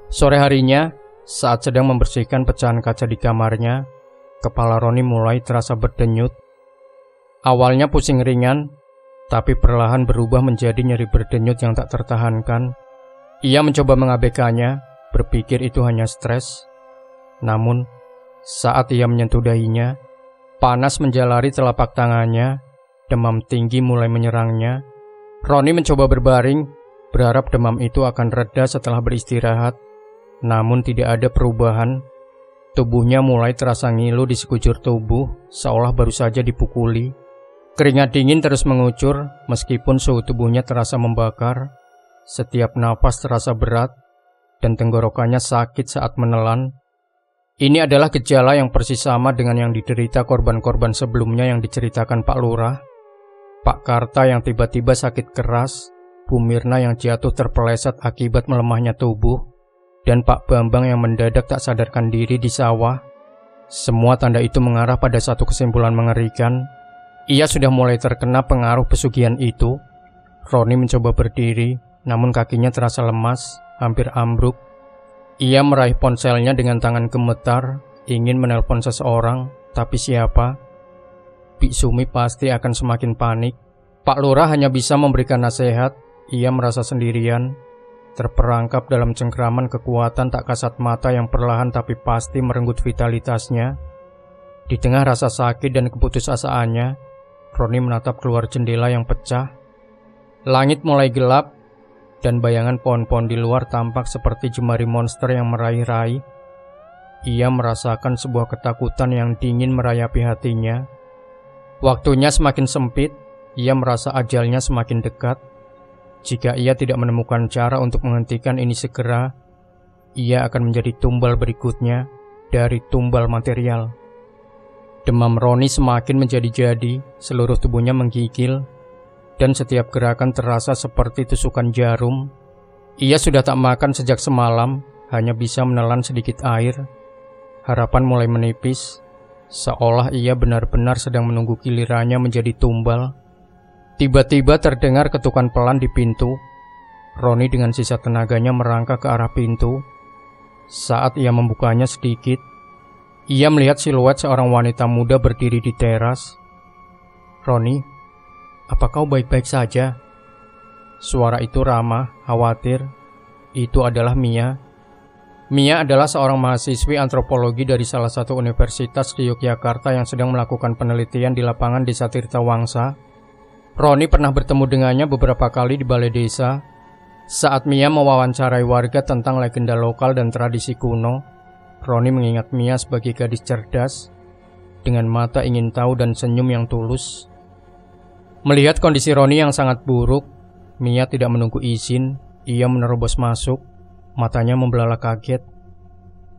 Sore harinya, saat sedang membersihkan pecahan kaca di kamarnya, kepala Roni mulai terasa berdenyut. Awalnya pusing ringan, tapi perlahan berubah menjadi nyeri berdenyut yang tak tertahankan. Ia mencoba mengabaikannya, berpikir itu hanya stres. Namun, saat ia menyentuh dahinya, panas menjalari telapak tangannya, demam tinggi mulai menyerangnya. Roni mencoba berbaring, berharap demam itu akan reda setelah beristirahat. Namun tidak ada perubahan. Tubuhnya mulai terasa ngilu di sekujur tubuh, seolah baru saja dipukuli. Keringat dingin terus mengucur, meskipun suhu tubuhnya terasa membakar. Setiap napas terasa berat, dan tenggorokannya sakit saat menelan. Ini adalah gejala yang persis sama dengan yang diderita korban-korban sebelumnya yang diceritakan Pak Lurah. Pak Karta yang tiba-tiba sakit keras, Bu Mirna yang jatuh terpeleset akibat melemahnya tubuh, dan Pak Bambang yang mendadak tak sadarkan diri di sawah. Semua tanda itu mengarah pada satu kesimpulan mengerikan. Ia sudah mulai terkena pengaruh pesugihan itu. Roni mencoba berdiri, namun kakinya terasa lemas, hampir ambruk. Ia meraih ponselnya dengan tangan gemetar, ingin menelpon seseorang, tapi siapa? Bik Sumi pasti akan semakin panik. Pak Lurah hanya bisa memberikan nasihat. Ia merasa sendirian, terperangkap dalam cengkraman kekuatan tak kasat mata yang perlahan tapi pasti merenggut vitalitasnya. Di tengah rasa sakit dan keputusasaannya, Roni menatap keluar jendela yang pecah. Langit mulai gelap, dan bayangan pohon-pohon di luar tampak seperti jemari monster yang meraih-raih. Ia merasakan sebuah ketakutan yang dingin merayapi hatinya. Waktunya semakin sempit, ia merasa ajalnya semakin dekat. Jika ia tidak menemukan cara untuk menghentikan ini segera, ia akan menjadi tumbal berikutnya dari tumbal material. Demam Roni semakin menjadi-jadi, seluruh tubuhnya menggigil, dan setiap gerakan terasa seperti tusukan jarum. Ia sudah tak makan sejak semalam, hanya bisa menelan sedikit air. Harapan mulai menipis, seolah ia benar-benar sedang menunggu gilirannya menjadi tumbal. Tiba-tiba terdengar ketukan pelan di pintu. Roni dengan sisa tenaganya merangkak ke arah pintu. Saat ia membukanya sedikit, ia melihat siluet seorang wanita muda berdiri di teras. "Roni, apa kau baik-baik saja?" Suara itu ramah, khawatir. Itu adalah Mia. Mia adalah seorang mahasiswi antropologi dari salah satu universitas di Yogyakarta yang sedang melakukan penelitian di lapangan Desa Tirtawangsa. Roni pernah bertemu dengannya beberapa kali di balai desa. Saat Mia mewawancarai warga tentang legenda lokal dan tradisi kuno, Roni mengingat Mia sebagai gadis cerdas, dengan mata ingin tahu dan senyum yang tulus. Melihat kondisi Roni yang sangat buruk, Mia tidak menunggu izin. Ia menerobos masuk, matanya membelalak kaget.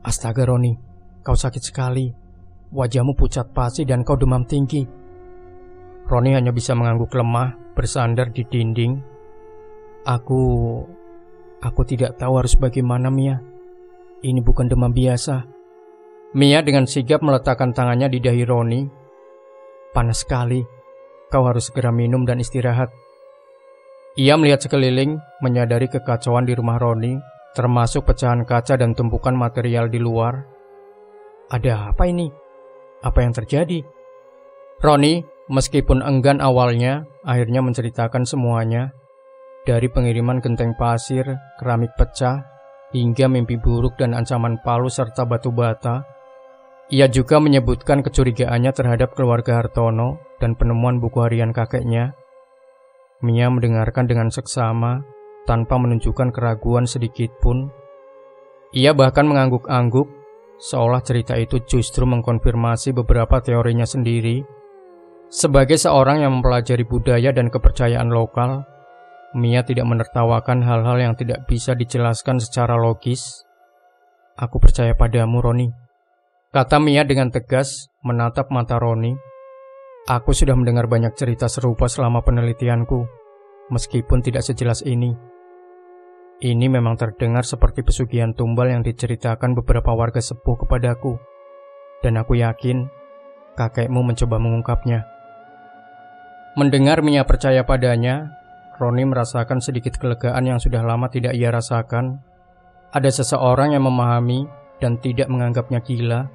"Astaga Roni, kau sakit sekali. Wajahmu pucat pasi dan kau demam tinggi." Roni hanya bisa mengangguk lemah, bersandar di dinding. Aku tidak tahu harus bagaimana, Mia. Ini bukan demam biasa." Mia dengan sigap meletakkan tangannya di dahi Roni. "Panas sekali. Kau harus segera minum dan istirahat." Ia melihat sekeliling, menyadari kekacauan di rumah Roni, termasuk pecahan kaca dan tumpukan material di luar. Ada apa ini? Apa yang terjadi? Roni, meskipun enggan awalnya, akhirnya menceritakan semuanya. Dari pengiriman genteng pasir, keramik pecah, hingga mimpi buruk dan ancaman palu serta batu bata. Ia juga menyebutkan kecurigaannya terhadap keluarga Hartono dan penemuan buku harian kakeknya. Mia mendengarkan dengan seksama, tanpa menunjukkan keraguan sedikit pun. Ia bahkan mengangguk-angguk, seolah cerita itu justru mengkonfirmasi beberapa teorinya sendiri. Sebagai seorang yang mempelajari budaya dan kepercayaan lokal, Mia tidak menertawakan hal-hal yang tidak bisa dijelaskan secara logis. "Aku percaya padamu, Roni," kata Mia dengan tegas, menatap mata Roni. "Aku sudah mendengar banyak cerita serupa selama penelitianku, meskipun tidak sejelas ini. Ini memang terdengar seperti pesugihan tumbal yang diceritakan beberapa warga sepuh kepadaku, dan aku yakin kakekmu mencoba mengungkapnya." Mendengar Mia percaya padanya, Roni merasakan sedikit kelegaan yang sudah lama tidak ia rasakan. Ada seseorang yang memahami dan tidak menganggapnya gila.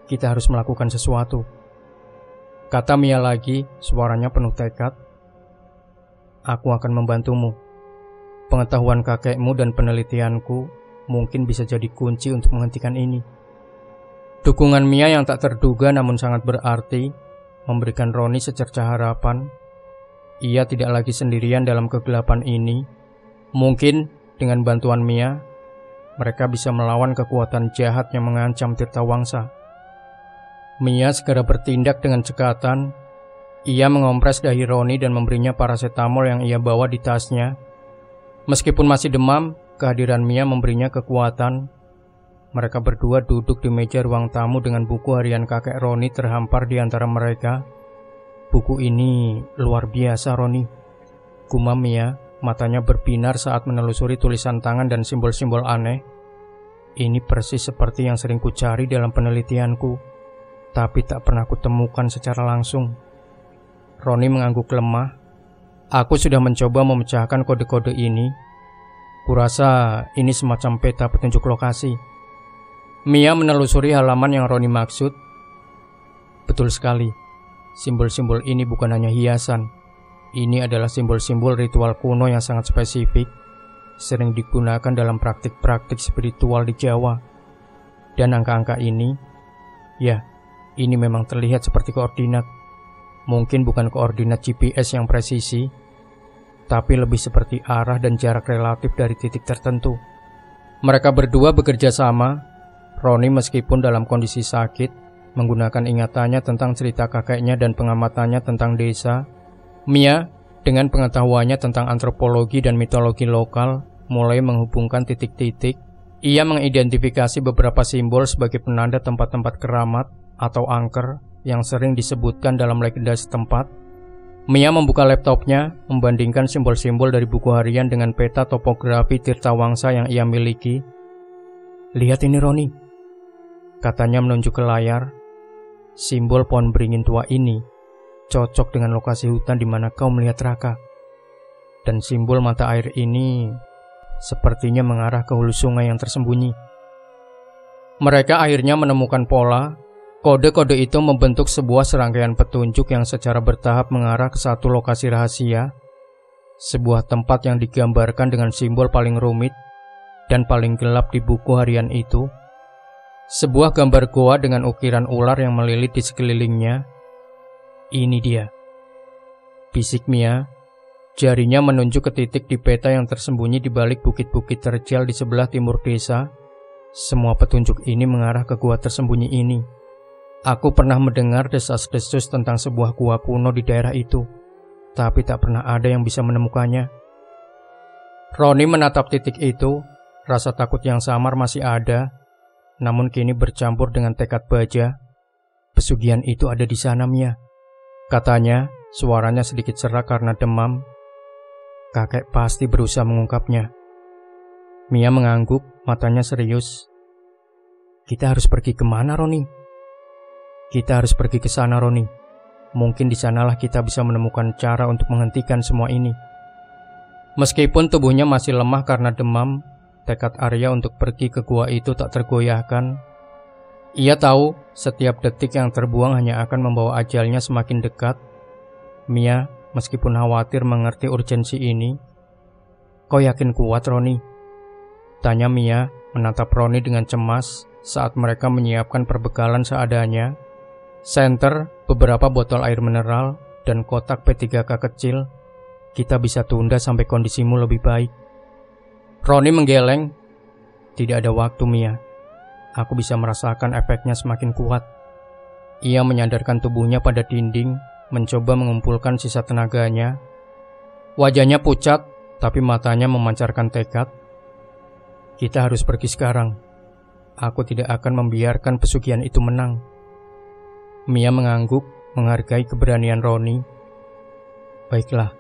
"Kita harus melakukan sesuatu," kata Mia lagi, suaranya penuh tekad. "Aku akan membantumu. Pengetahuan kakekmu dan penelitianku mungkin bisa jadi kunci untuk menghentikan ini." Dukungan Mia yang tak terduga namun sangat berarti memberikan Roni secercah harapan. Ia tidak lagi sendirian dalam kegelapan ini. Mungkin dengan bantuan Mia, mereka bisa melawan kekuatan jahat yang mengancam Tirtawangsa. Mia segera bertindak dengan cekatan. Ia mengompres dahi Roni dan memberinya paracetamol yang ia bawa di tasnya. Meskipun masih demam, kehadiran Mia memberinya kekuatan. Mereka berdua duduk di meja ruang tamu dengan buku harian kakek Roni terhampar di antara mereka. "Buku ini luar biasa, Roni," gumam Mia, matanya berbinar saat menelusuri tulisan tangan dan simbol-simbol aneh. "Ini persis seperti yang sering kucari dalam penelitianku, tapi tak pernah kutemukan secara langsung." Roni mengangguk lemah. Aku sudah mencoba memecahkan kode-kode ini. Kurasa ini semacam peta petunjuk lokasi. Mia menelusuri halaman yang Roni maksud. Betul sekali. Simbol-simbol ini bukan hanya hiasan. Ini adalah simbol-simbol ritual kuno yang sangat spesifik, sering digunakan dalam praktik-praktik spiritual di Jawa. Dan angka-angka ini, ya, ini memang terlihat seperti koordinat. Mungkin bukan koordinat GPS yang presisi, tapi lebih seperti arah dan jarak relatif dari titik tertentu. Mereka berdua bekerja sama. Roni meskipun dalam kondisi sakit, menggunakan ingatannya tentang cerita kakeknya dan pengamatannya tentang desa. Mia, dengan pengetahuannya tentang antropologi dan mitologi lokal, mulai menghubungkan titik-titik. Ia mengidentifikasi beberapa simbol sebagai penanda tempat-tempat keramat atau angker yang sering disebutkan dalam legenda setempat. Mia membuka laptopnya, membandingkan simbol-simbol dari buku harian dengan peta topografi Tirta Wangsa yang ia miliki. Lihat ini Roni, katanya menunjuk ke layar. Simbol pohon beringin tua ini cocok dengan lokasi hutan di mana kau melihat Raka. Dan simbol mata air ini sepertinya mengarah ke hulu sungai yang tersembunyi. Mereka akhirnya menemukan pola. Kode-kode itu membentuk sebuah serangkaian petunjuk yang secara bertahap mengarah ke satu lokasi rahasia. Sebuah tempat yang digambarkan dengan simbol paling rumit dan paling gelap di buku harian itu. Sebuah gambar goa dengan ukiran ular yang melilit di sekelilingnya. Ini dia, bisik Mia. Jarinya menunjuk ke titik di peta yang tersembunyi di balik bukit-bukit terjal di sebelah timur desa. Semua petunjuk ini mengarah ke gua tersembunyi ini. Aku pernah mendengar desas-desus tentang sebuah gua kuno di daerah itu, tapi tak pernah ada yang bisa menemukannya. Roni menatap titik itu. Rasa takut yang samar masih ada, namun kini bercampur dengan tekad baja. Pesugihan itu ada di sana, Mia, katanya. Suaranya sedikit serak karena demam. Kakek pasti berusaha mengungkapnya. Mia mengangguk, matanya serius. Kita harus pergi kemana, Roni? Kita harus pergi ke sana, Roni. Mungkin di sanalah kita bisa menemukan cara untuk menghentikan semua ini. Meskipun tubuhnya masih lemah karena demam, tekad Arya untuk pergi ke gua itu tak tergoyahkan. Ia tahu setiap detik yang terbuang hanya akan membawa ajalnya semakin dekat. Mia, meskipun khawatir mengerti urgensi ini. Kau yakin kuat, Roni? Tanya Mia, menatap Roni dengan cemas saat mereka menyiapkan perbekalan seadanya. Senter, beberapa botol air mineral, dan kotak P3K kecil. Kita bisa tunda sampai kondisimu lebih baik. Roni menggeleng. Tidak ada waktu, Mia. Aku bisa merasakan efeknya semakin kuat. Ia menyandarkan tubuhnya pada dinding, mencoba mengumpulkan sisa tenaganya. Wajahnya pucat, tapi matanya memancarkan tekad. Kita harus pergi sekarang. Aku tidak akan membiarkan pesugihan itu menang. Mia mengangguk, menghargai keberanian Roni. Baiklah,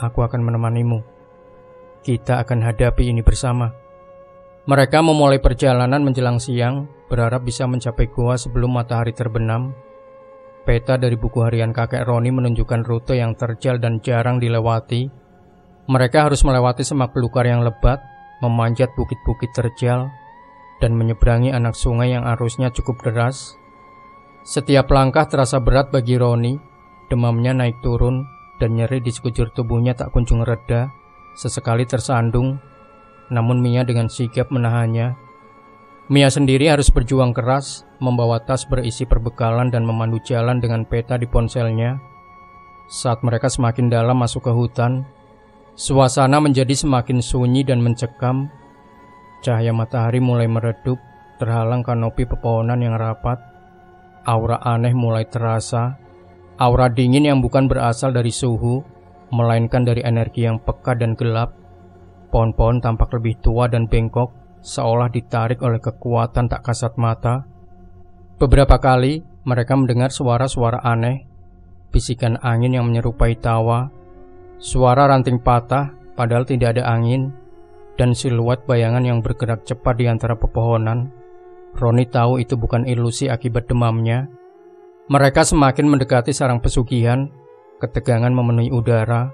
aku akan menemanimu. Kita akan hadapi ini bersama. Mereka memulai perjalanan menjelang siang, berharap bisa mencapai gua sebelum matahari terbenam. Peta dari buku harian kakek Roni menunjukkan rute yang terjal dan jarang dilewati. Mereka harus melewati semak belukar yang lebat, memanjat bukit-bukit terjal, dan menyeberangi anak sungai yang arusnya cukup deras. Setiap langkah terasa berat bagi Roni. Demamnya naik turun, dan nyeri di sekujur tubuhnya tak kunjung reda. Sesekali tersandung, namun Mia dengan sigap menahannya. Mia sendiri harus berjuang keras, membawa tas berisi perbekalan dan memandu jalan dengan peta di ponselnya. Saat mereka semakin dalam masuk ke hutan, suasana menjadi semakin sunyi dan mencekam. Cahaya matahari mulai meredup, terhalang kanopi pepohonan yang rapat. Aura aneh mulai terasa, aura dingin yang bukan berasal dari suhu, melainkan dari energi yang pekat dan gelap. Pohon-pohon tampak lebih tua dan bengkok, seolah ditarik oleh kekuatan tak kasat mata. Beberapa kali mereka mendengar suara-suara aneh, bisikan angin yang menyerupai tawa, suara ranting patah padahal tidak ada angin, dan siluet bayangan yang bergerak cepat di antara pepohonan. Roni tahu itu bukan ilusi akibat demamnya. Mereka semakin mendekati sarang pesugihan, ketegangan memenuhi udara.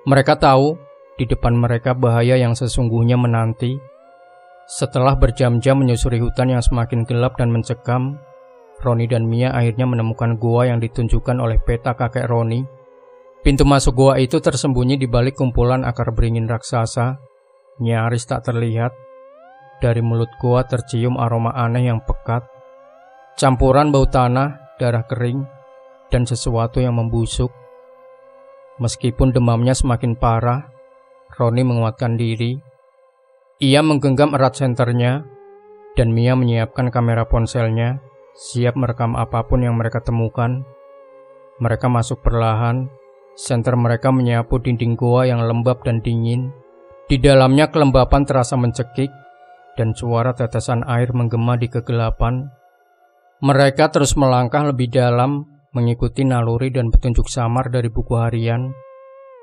Mereka tahu di depan mereka bahaya yang sesungguhnya menanti. Setelah berjam-jam menyusuri hutan yang semakin gelap dan mencekam, Roni dan Mia akhirnya menemukan gua yang ditunjukkan oleh peta kakek Roni. Pintu masuk gua itu tersembunyi di balik kumpulan akar beringin raksasa, nyaris tak terlihat. Dari mulut gua tercium aroma aneh yang pekat, campuran bau tanah, darah kering, dan sesuatu yang membusuk. Meskipun demamnya semakin parah, Roni menguatkan diri. Ia menggenggam erat senternya, dan Mia menyiapkan kamera ponselnya, siap merekam apapun yang mereka temukan. Mereka masuk perlahan, senter mereka menyapu dinding goa yang lembab dan dingin. Di dalamnya kelembapan terasa mencekik, dan suara tetesan air menggema di kegelapan. Mereka terus melangkah lebih dalam, mengikuti naluri dan petunjuk samar dari buku harian.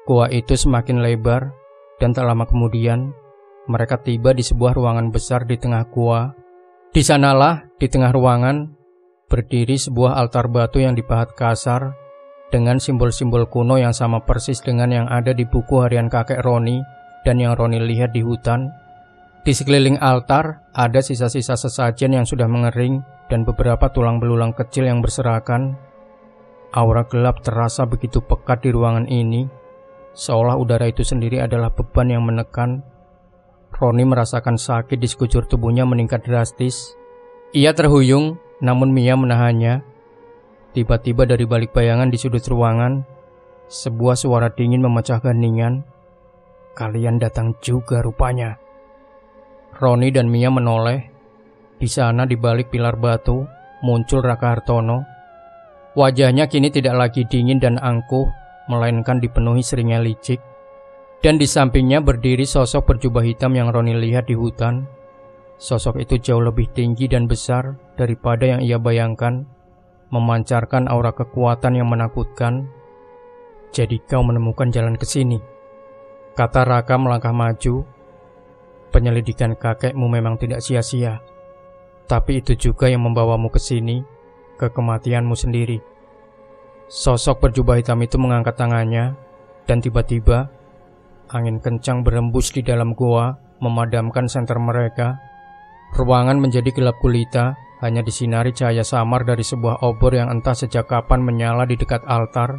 Goa itu semakin lebar, dan tak lama kemudian, mereka tiba di sebuah ruangan besar di tengah gua. Di sanalah, di tengah ruangan, berdiri sebuah altar batu yang dipahat kasar, dengan simbol-simbol kuno yang sama persis dengan yang ada di buku harian kakek Roni, dan yang Roni lihat di hutan. Di sekeliling altar, ada sisa-sisa sesajen yang sudah mengering, dan beberapa tulang belulang kecil yang berserakan. Aura gelap terasa begitu pekat di ruangan ini, seolah udara itu sendiri adalah beban yang menekan. Roni merasakan sakit di sekujur tubuhnya meningkat drastis. Ia terhuyung, namun Mia menahannya. Tiba-tiba dari balik bayangan di sudut ruangan, sebuah suara dingin memecah keheningan. "Kalian datang juga rupanya." Roni dan Mia menoleh. Di sana di balik pilar batu muncul Raka Hartono. Wajahnya kini tidak lagi dingin dan angkuh, melainkan dipenuhi seringnya licik. Dan di sampingnya berdiri sosok berjubah hitam yang Roni lihat di hutan. Sosok itu jauh lebih tinggi dan besar daripada yang ia bayangkan, memancarkan aura kekuatan yang menakutkan. "Jadi kau menemukan jalan ke sini," kata Raka melangkah maju. "Penyelidikan kakekmu memang tidak sia-sia, tapi itu juga yang membawamu ke sini, ke kematianmu sendiri." Sosok berjubah hitam itu mengangkat tangannya, dan tiba-tiba angin kencang berembus di dalam goa, memadamkan senter mereka. Ruangan menjadi gelap gulita, hanya disinari cahaya samar dari sebuah obor yang entah sejak kapan menyala di dekat altar.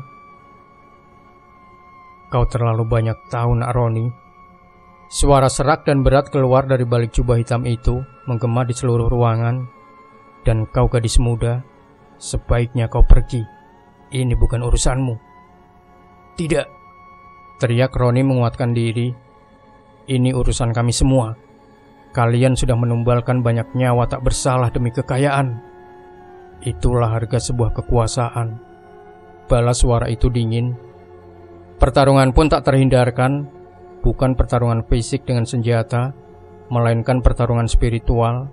"Kau terlalu banyak tahu, Nak Roni." Suara serak dan berat keluar dari balik jubah hitam itu, menggema di seluruh ruangan. "Dan kau gadis muda, sebaiknya kau pergi. Ini bukan urusanmu." "Tidak," teriak Roni menguatkan diri. "Ini urusan kami semua. Kalian sudah menumbalkan banyak nyawa tak bersalah demi kekayaan. Itulah harga sebuah kekuasaan." Balas suara itu dingin. Pertarungan pun tak terhindarkan, bukan pertarungan fisik dengan senjata, melainkan pertarungan spiritual.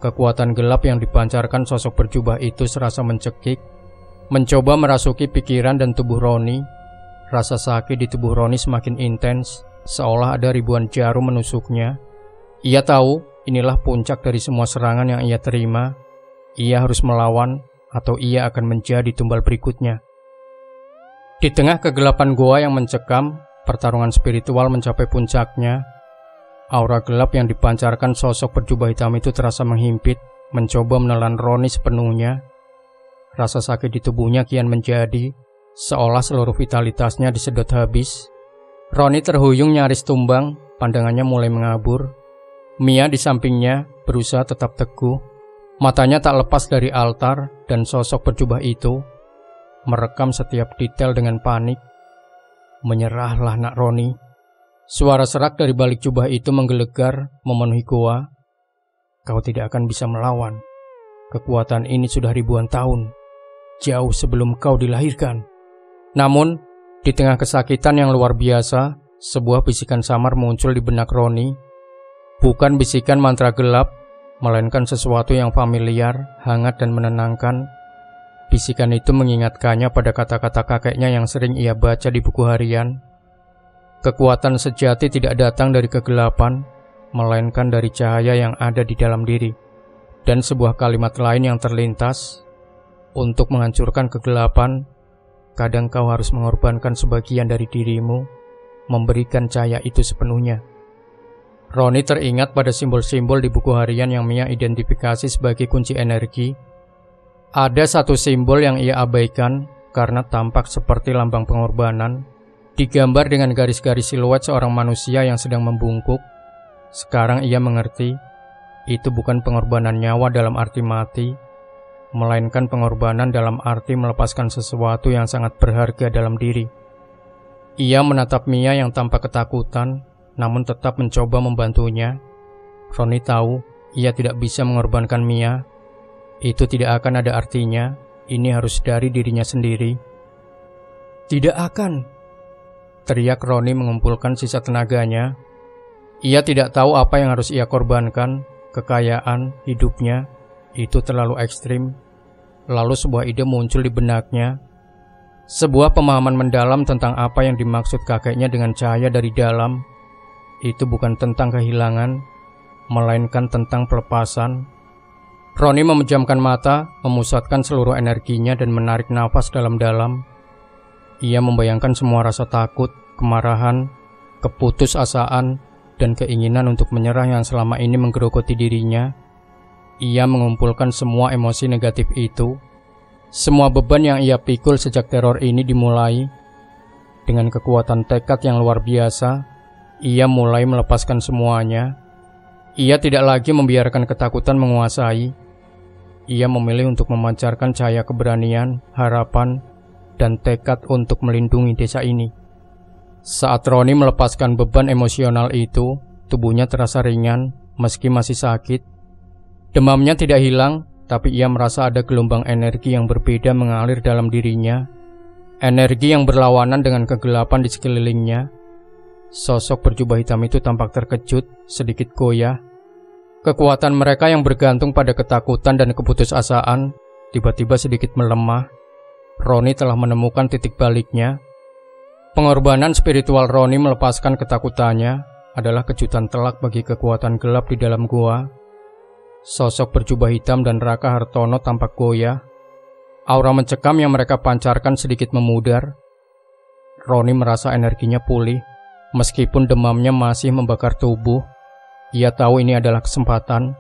Kekuatan gelap yang dipancarkan sosok berjubah itu serasa mencekik, mencoba merasuki pikiran dan tubuh Roni. Rasa sakit di tubuh Roni semakin intens, seolah ada ribuan jarum menusuknya. Ia tahu inilah puncak dari semua serangan yang ia terima. Ia harus melawan, atau ia akan menjadi tumbal berikutnya. Di tengah kegelapan goa yang mencekam, pertarungan spiritual mencapai puncaknya. Aura gelap yang dipancarkan sosok berjubah hitam itu terasa menghimpit, mencoba menelan Roni sepenuhnya. Rasa sakit di tubuhnya kian menjadi, seolah seluruh vitalitasnya disedot habis. Roni terhuyung nyaris tumbang, pandangannya mulai mengabur. Mia di sampingnya berusaha tetap teguh. Matanya tak lepas dari altar dan sosok berjubah itu, merekam setiap detail dengan panik. "Menyerahlah, Nak Roni." Suara serak dari balik jubah itu menggelegar, memenuhi goa. "Kau tidak akan bisa melawan. Kekuatan ini sudah ribuan tahun, jauh sebelum kau dilahirkan." Namun, di tengah kesakitan yang luar biasa, sebuah bisikan samar muncul di benak Roni. Bukan bisikan mantra gelap, melainkan sesuatu yang familiar, hangat dan menenangkan. Bisikan itu mengingatkannya pada kata-kata kakeknya yang sering ia baca di buku harian. Kekuatan sejati tidak datang dari kegelapan, melainkan dari cahaya yang ada di dalam diri. Dan sebuah kalimat lain yang terlintas, "Untuk menghancurkan kegelapan, kadang kau harus mengorbankan sebagian dari dirimu memberikan cahaya itu sepenuhnya. Roni teringat pada simbol-simbol di buku harian yang Mia identifikasi sebagai kunci energi. Ada satu simbol yang ia abaikan karena tampak seperti lambang pengorbanan, digambar dengan garis-garis siluet seorang manusia yang sedang membungkuk. Sekarang ia mengerti, itu bukan pengorbanan nyawa dalam arti mati, melainkan pengorbanan dalam arti melepaskan sesuatu yang sangat berharga dalam diri. Ia menatap Mia yang tampak ketakutan, namun tetap mencoba membantunya. Roni tahu ia tidak bisa mengorbankan Mia. Itu tidak akan ada artinya. Ini harus dari dirinya sendiri. Tidak akan, teriak Roni mengumpulkan sisa tenaganya. Ia tidak tahu apa yang harus ia korbankan. Kekayaan, hidupnya, itu terlalu ekstrim. Lalu sebuah ide muncul di benaknya. Sebuah pemahaman mendalam tentang apa yang dimaksud kakeknya dengan cahaya dari dalam. Itu bukan tentang kehilangan, melainkan tentang pelepasan. Roni memejamkan mata, memusatkan seluruh energinya dan menarik nafas dalam-dalam. Ia membayangkan semua rasa takut, kemarahan, keputusasaan, dan keinginan untuk menyerah yang selama ini menggerogoti dirinya. Ia mengumpulkan semua emosi negatif itu. Semua beban yang ia pikul sejak teror ini dimulai. Dengan kekuatan tekad yang luar biasa, ia mulai melepaskan semuanya. Ia tidak lagi membiarkan ketakutan menguasai. Ia memilih untuk memancarkan cahaya keberanian, harapan, dan tekad untuk melindungi desa ini. Saat Roni melepaskan beban emosional itu, tubuhnya terasa ringan meski masih sakit. Demamnya tidak hilang, tapi ia merasa ada gelombang energi yang berbeda mengalir dalam dirinya. Energi yang berlawanan dengan kegelapan di sekelilingnya. Sosok berjubah hitam itu tampak terkejut, sedikit goyah. Kekuatan mereka yang bergantung pada ketakutan dan keputusasaan tiba-tiba sedikit melemah. Roni telah menemukan titik baliknya. Pengorbanan spiritual Roni melepaskan ketakutannya adalah kejutan telak bagi kekuatan gelap di dalam gua. Sosok berjubah hitam dan Raka Hartono tampak goyah. Aura mencekam yang mereka pancarkan sedikit memudar. Roni merasa energinya pulih, meskipun demamnya masih membakar tubuh. Ia tahu ini adalah kesempatan.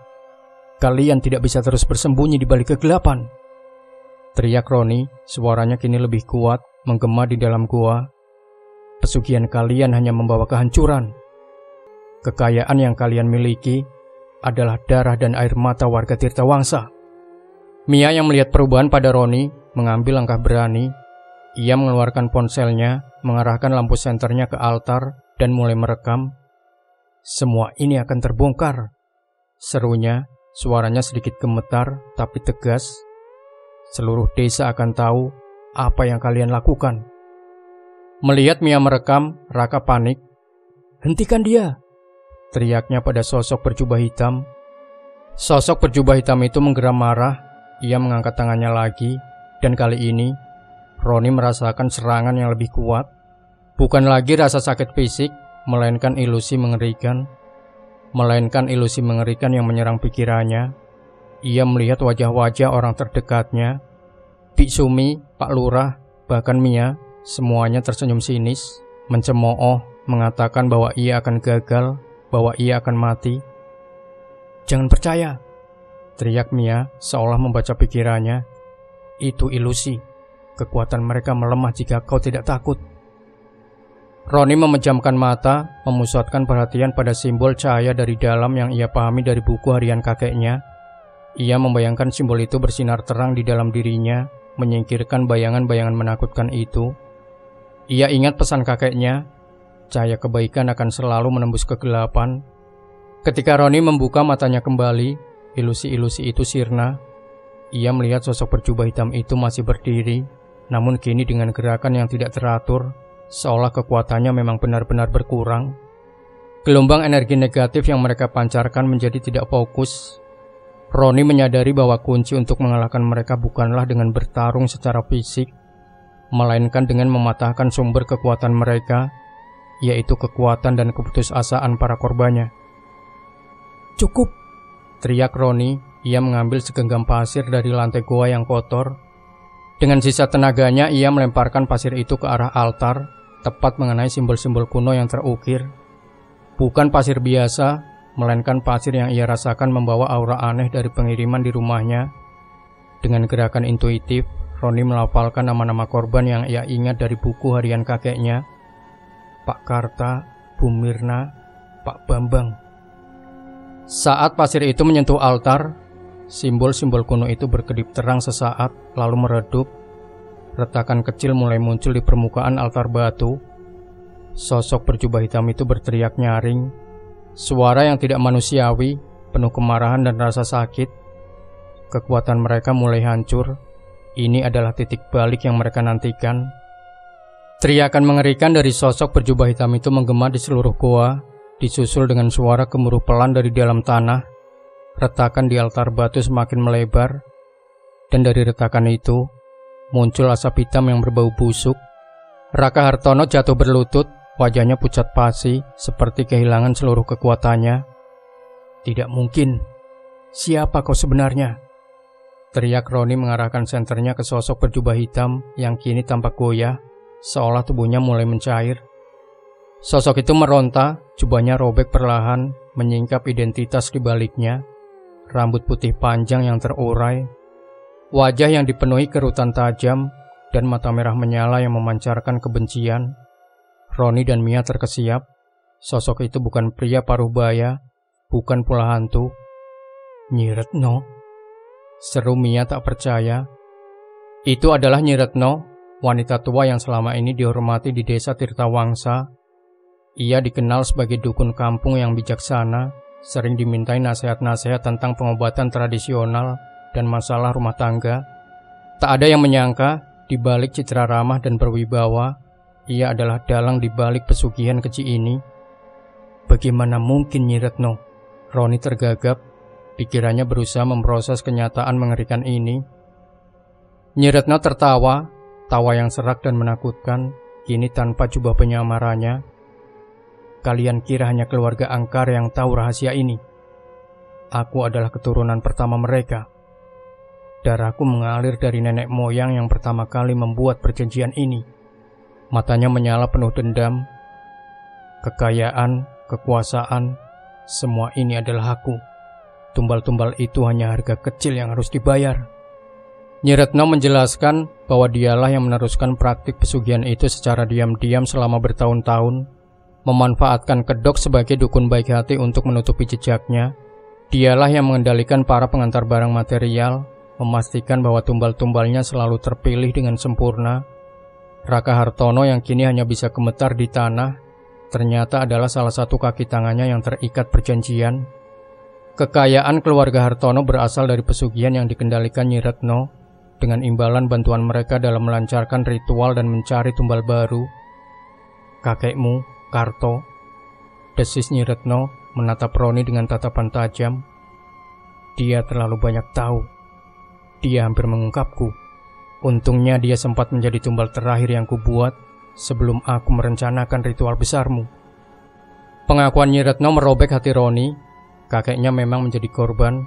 Kalian tidak bisa terus bersembunyi di balik kegelapan, teriak Roni, suaranya kini lebih kuat, menggema di dalam gua. Pesugihan kalian hanya membawa kehancuran. Kekayaan yang kalian miliki adalah darah dan air mata warga Tirtawangsa. Mia yang melihat perubahan pada Roni mengambil langkah berani. Ia mengeluarkan ponselnya, mengarahkan lampu senternya ke altar, dan mulai merekam. Semua ini akan terbongkar, serunya. Suaranya sedikit gemetar tapi tegas. Seluruh desa akan tahu apa yang kalian lakukan. Melihat Mia merekam, Raka panik. Hentikan dia, teriaknya pada sosok berjubah hitam. Sosok berjubah hitam itu menggeram marah. Ia mengangkat tangannya lagi, dan kali ini Roni merasakan serangan yang lebih kuat. Bukan lagi rasa sakit fisik, melainkan ilusi mengerikan. Yang menyerang pikirannya. Ia melihat wajah-wajah orang terdekatnya. Biksumi, Pak Lurah, bahkan Mia, semuanya tersenyum sinis, mencemooh, mengatakan bahwa ia akan gagal, bahwa ia akan mati. Jangan percaya, teriak Mia seolah membaca pikirannya. Itu ilusi. Kekuatan mereka melemah jika kau tidak takut. Roni memejamkan mata, memusatkan perhatian pada simbol cahaya dari dalam yang ia pahami dari buku harian kakeknya. Ia membayangkan simbol itu bersinar terang di dalam dirinya, menyingkirkan bayangan-bayangan menakutkan itu. Ia ingat pesan kakeknya, cahaya kebaikan akan selalu menembus kegelapan. Ketika Roni membuka matanya kembali, ilusi-ilusi itu sirna. Ia melihat sosok berjubah hitam itu masih berdiri, namun kini dengan gerakan yang tidak teratur, seolah kekuatannya memang benar-benar berkurang. Gelombang energi negatif yang mereka pancarkan menjadi tidak fokus. Roni menyadari bahwa kunci untuk mengalahkan mereka bukanlah dengan bertarung secara fisik, melainkan dengan mematahkan sumber kekuatan mereka, yaitu kekuatan dan keputusasaan para korbannya. Cukup, teriak Roni. Ia mengambil segenggam pasir dari lantai goa yang kotor. Dengan sisa tenaganya ia melemparkan pasir itu ke arah altar, tepat mengenai simbol-simbol kuno yang terukir. Bukan pasir biasa, melainkan pasir yang ia rasakan membawa aura aneh dari pengiriman di rumahnya. Dengan gerakan intuitif, Roni melafalkan nama-nama korban yang ia ingat dari buku harian kakeknya. Pak Karta, Bu Mirna, Pak Bambang. Saat pasir itu menyentuh altar, simbol-simbol kuno itu berkedip terang sesaat, lalu meredup. Retakan kecil mulai muncul di permukaan altar batu. Sosok berjubah hitam itu berteriak nyaring. Suara yang tidak manusiawi, penuh kemarahan dan rasa sakit. Kekuatan mereka mulai hancur. Ini adalah titik balik yang mereka nantikan. Teriakan mengerikan dari sosok berjubah hitam itu menggema di seluruh goa, disusul dengan suara gemuruh pelan dari dalam tanah. Retakan di altar batu semakin melebar, dan dari retakan itu muncul asap hitam yang berbau busuk. Raka Hartono jatuh berlutut, wajahnya pucat pasi, seperti kehilangan seluruh kekuatannya. Tidak mungkin. Siapa kau sebenarnya? Teriak Roni mengarahkan senternya ke sosok berjubah hitam yang kini tampak goyah, seolah tubuhnya mulai mencair. Sosok itu meronta, jubahnya robek perlahan, menyingkap identitas di baliknya. Rambut putih panjang yang terurai, wajah yang dipenuhi kerutan tajam, dan mata merah menyala yang memancarkan kebencian. Roni dan Mia terkesiap. Sosok itu bukan pria paruh baya, bukan pula hantu. Nyi Retno, seru Mia tak percaya. Itu adalah Nyi Retno, wanita tua yang selama ini dihormati di desa Tirtawangsa. Ia dikenal sebagai dukun kampung yang bijaksana, sering dimintai nasihat-nasihat tentang pengobatan tradisional dan masalah rumah tangga. Tak ada yang menyangka, di balik citra ramah dan berwibawa, ia adalah dalang di balik pesugihan keji ini. Bagaimana mungkin Nyi Retno? Roni tergagap, pikirannya berusaha memproses kenyataan mengerikan ini. Nyi Retno tertawa, tawa yang serak dan menakutkan, kini tanpa jubah penyamarannya. Kalian kira hanya keluarga angkar yang tahu rahasia ini? Aku adalah keturunan pertama mereka. Darahku mengalir dari nenek moyang yang pertama kali membuat perjanjian ini. Matanya menyala penuh dendam. Kekayaan, kekuasaan, semua ini adalah aku. Tumbal-tumbal itu hanya harga kecil yang harus dibayar. Nyi Retno menjelaskan bahwa dialah yang meneruskan praktik pesugihan itu secara diam-diam selama bertahun-tahun, memanfaatkan kedok sebagai dukun baik hati untuk menutupi jejaknya. Dialah yang mengendalikan para pengantar barang material, memastikan bahwa tumbal-tumbalnya selalu terpilih dengan sempurna. Raka Hartono yang kini hanya bisa gemetar di tanah, ternyata adalah salah satu kaki tangannya yang terikat perjanjian. Kekayaan keluarga Hartono berasal dari pesugihan yang dikendalikan Nyi Retno, dengan imbalan bantuan mereka dalam melancarkan ritual dan mencari tumbal baru. Kakekmu, Karto, desis Nyi Retno menatap Roni dengan tatapan tajam. Dia terlalu banyak tahu. Dia hampir mengungkapku. Untungnya dia sempat menjadi tumbal terakhir yang kubuat sebelum aku merencanakan ritual besarmu. Pengakuan Nyi Retno merobek hati Roni. Kakeknya memang menjadi korban.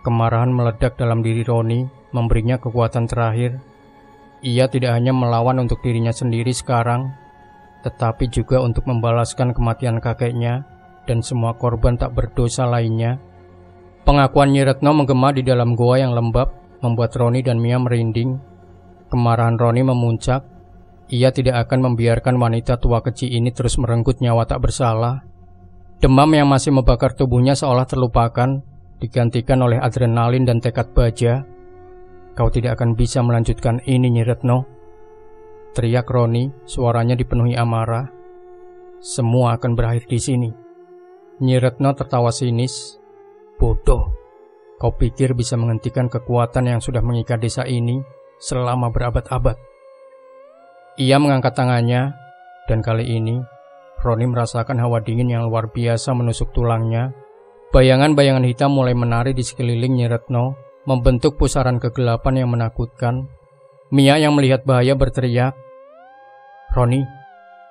Kemarahan meledak dalam diri Roni, memberinya kekuatan terakhir. Ia tidak hanya melawan untuk dirinya sendiri sekarang, tetapi juga untuk membalaskan kematian kakeknya dan semua korban tak berdosa lainnya. Pengakuan Nyi Retno menggema di dalam goa yang lembab, membuat Roni dan Mia merinding. Kemarahan Roni memuncak. Ia tidak akan membiarkan wanita tua keji ini terus merenggut nyawa tak bersalah. Demam yang masih membakar tubuhnya seolah terlupakan, digantikan oleh adrenalin dan tekad baja. Kau tidak akan bisa melanjutkan ini, Nyi Retno, teriak Roni, suaranya dipenuhi amarah. Semua akan berakhir di sini. Nyi Retno tertawa sinis. Bodoh, kau pikir bisa menghentikan kekuatan yang sudah mengikat desa ini selama berabad-abad? Ia mengangkat tangannya, dan kali ini Roni merasakan hawa dingin yang luar biasa menusuk tulangnya. Bayangan-bayangan hitam mulai menari di sekeliling Nyi Retno, membentuk pusaran kegelapan yang menakutkan. Mia yang melihat bahaya berteriak, Roni,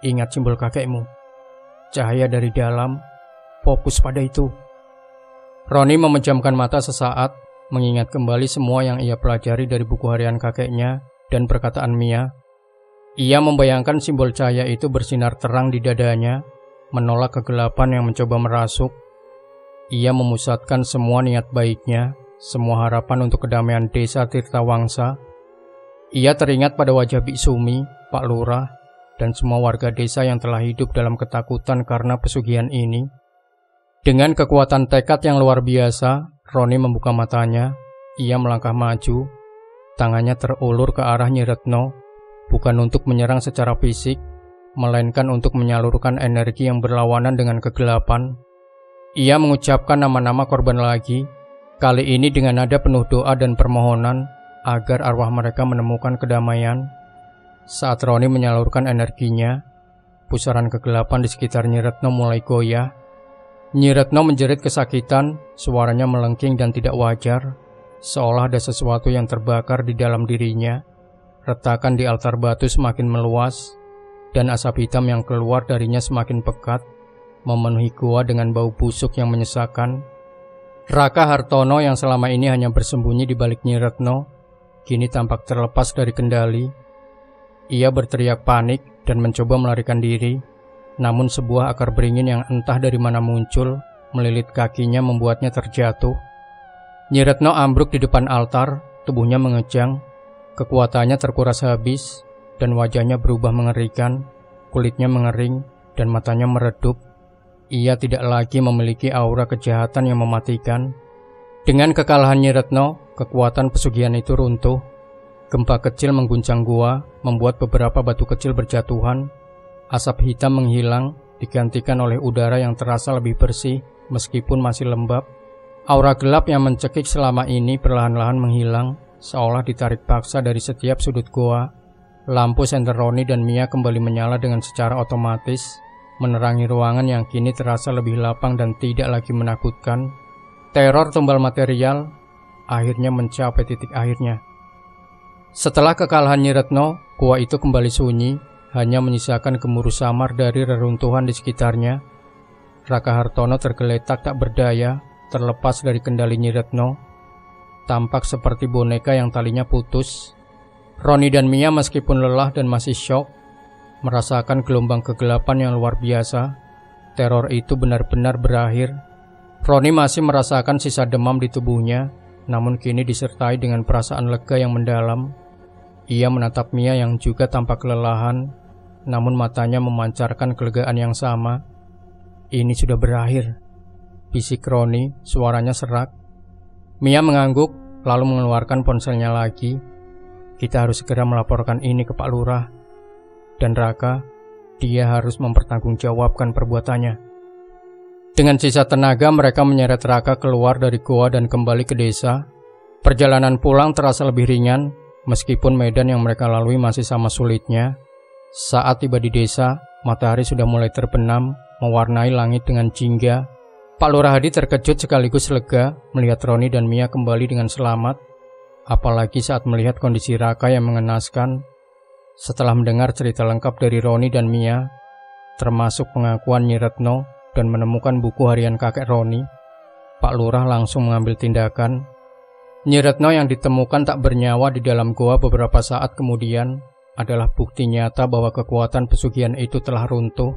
ingat simbol kakekmu. Cahaya dari dalam, fokus pada itu. Roni memejamkan mata sesaat, mengingat kembali semua yang ia pelajari dari buku harian kakeknya dan perkataan Mia. Ia membayangkan simbol cahaya itu bersinar terang di dadanya, menolak kegelapan yang mencoba merasuk. Ia memusatkan semua niat baiknya, semua harapan untuk kedamaian desa Tirtawangsa. Ia teringat pada wajah Biksumi, Pak Lurah, dan semua warga desa yang telah hidup dalam ketakutan karena pesugihan ini. Dengan kekuatan tekad yang luar biasa, Roni membuka matanya. Ia melangkah maju, tangannya terulur ke arah Nyi Retno, bukan untuk menyerang secara fisik, melainkan untuk menyalurkan energi yang berlawanan dengan kegelapan. Ia mengucapkan nama-nama korban lagi, kali ini dengan nada penuh doa dan permohonan agar arwah mereka menemukan kedamaian. Saat Roni menyalurkan energinya, pusaran kegelapan di sekitar Nyi Retno mulai goyah. Nyi Retno menjerit kesakitan, suaranya melengking dan tidak wajar, seolah ada sesuatu yang terbakar di dalam dirinya. Retakan di altar batu semakin meluas, dan asap hitam yang keluar darinya semakin pekat, memenuhi gua dengan bau busuk yang menyesakan. Raka Hartono yang selama ini hanya bersembunyi di balik Nyi Retno, kini tampak terlepas dari kendali. Ia berteriak panik dan mencoba melarikan diri, namun sebuah akar beringin yang entah dari mana muncul, melilit kakinya membuatnya terjatuh. Nyi Retno ambruk di depan altar, tubuhnya mengejang, kekuatannya terkuras habis, dan wajahnya berubah mengerikan, kulitnya mengering, dan matanya meredup. Ia tidak lagi memiliki aura kejahatan yang mematikan. Dengan kekalahan Nyi Retno, kekuatan pesugihan itu runtuh. Gempa kecil mengguncang gua, membuat beberapa batu kecil berjatuhan. Asap hitam menghilang, digantikan oleh udara yang terasa lebih bersih, meskipun masih lembab. Aura gelap yang mencekik selama ini perlahan-lahan menghilang, seolah ditarik paksa dari setiap sudut gua. Lampu senter Roni dan Mia kembali menyala dengan secara otomatis, menerangi ruangan yang kini terasa lebih lapang dan tidak lagi menakutkan. Teror tumbal material akhirnya mencapai titik akhirnya. Setelah kekalahan Nyi Retno, gua itu kembali sunyi, hanya menyisakan gemuruh samar dari reruntuhan di sekitarnya. Raka Hartono tergeletak tak berdaya, terlepas dari kendali Nyi Retno, tampak seperti boneka yang talinya putus. Roni dan Mia meskipun lelah dan masih syok, merasakan gelombang kegelapan yang luar biasa. Teror itu benar-benar berakhir. Roni masih merasakan sisa demam di tubuhnya, namun kini disertai dengan perasaan lega yang mendalam. Ia menatap Mia yang juga tampak kelelahan, namun matanya memancarkan kelegaan yang sama. Ini sudah berakhir, bisik Roni, suaranya serak. Mia mengangguk, lalu mengeluarkan ponselnya lagi. Kita harus segera melaporkan ini ke Pak Lurah. Dan Raka, dia harus mempertanggungjawabkan perbuatannya. Dengan sisa tenaga mereka menyeret Raka keluar dari goa dan kembali ke desa. Perjalanan pulang terasa lebih ringan, meskipun medan yang mereka lalui masih sama sulitnya. Saat tiba di desa, matahari sudah mulai terbenam, mewarnai langit dengan jingga. Pak Lurah Hadi terkejut sekaligus lega melihat Roni dan Mia kembali dengan selamat, apalagi saat melihat kondisi Raka yang mengenaskan. Setelah mendengar cerita lengkap dari Roni dan Mia, termasuk pengakuan Nyi Retno dan menemukan buku harian kakek Roni, Pak Lurah langsung mengambil tindakan. Nyi Retno yang ditemukan tak bernyawa di dalam goa beberapa saat kemudian adalah bukti nyata bahwa kekuatan pesugihan itu telah runtuh.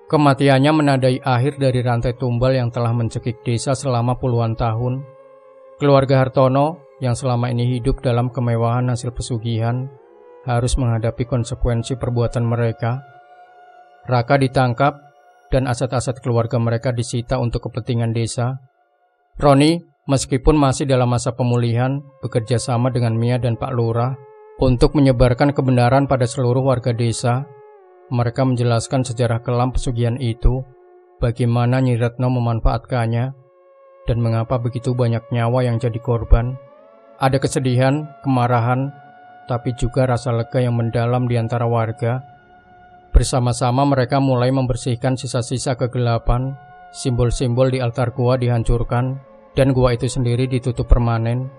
Kematiannya menandai akhir dari rantai tumbal yang telah mencekik desa selama puluhan tahun. Keluarga Hartono yang selama ini hidup dalam kemewahan hasil pesugihan harus menghadapi konsekuensi perbuatan mereka. Raka ditangkap dan aset-aset keluarga mereka disita untuk kepentingan desa. Roni, meskipun masih dalam masa pemulihan, bekerja sama dengan Mia dan Pak Lurah untuk menyebarkan kebenaran pada seluruh warga desa. Mereka menjelaskan sejarah kelam pesugihan itu, bagaimana Nyi Retno memanfaatkannya, dan mengapa begitu banyak nyawa yang jadi korban. Ada kesedihan, kemarahan, tapi juga rasa lega yang mendalam di antara warga. Bersama-sama mereka mulai membersihkan sisa-sisa kegelapan, simbol-simbol di altar gua dihancurkan, dan gua itu sendiri ditutup permanen.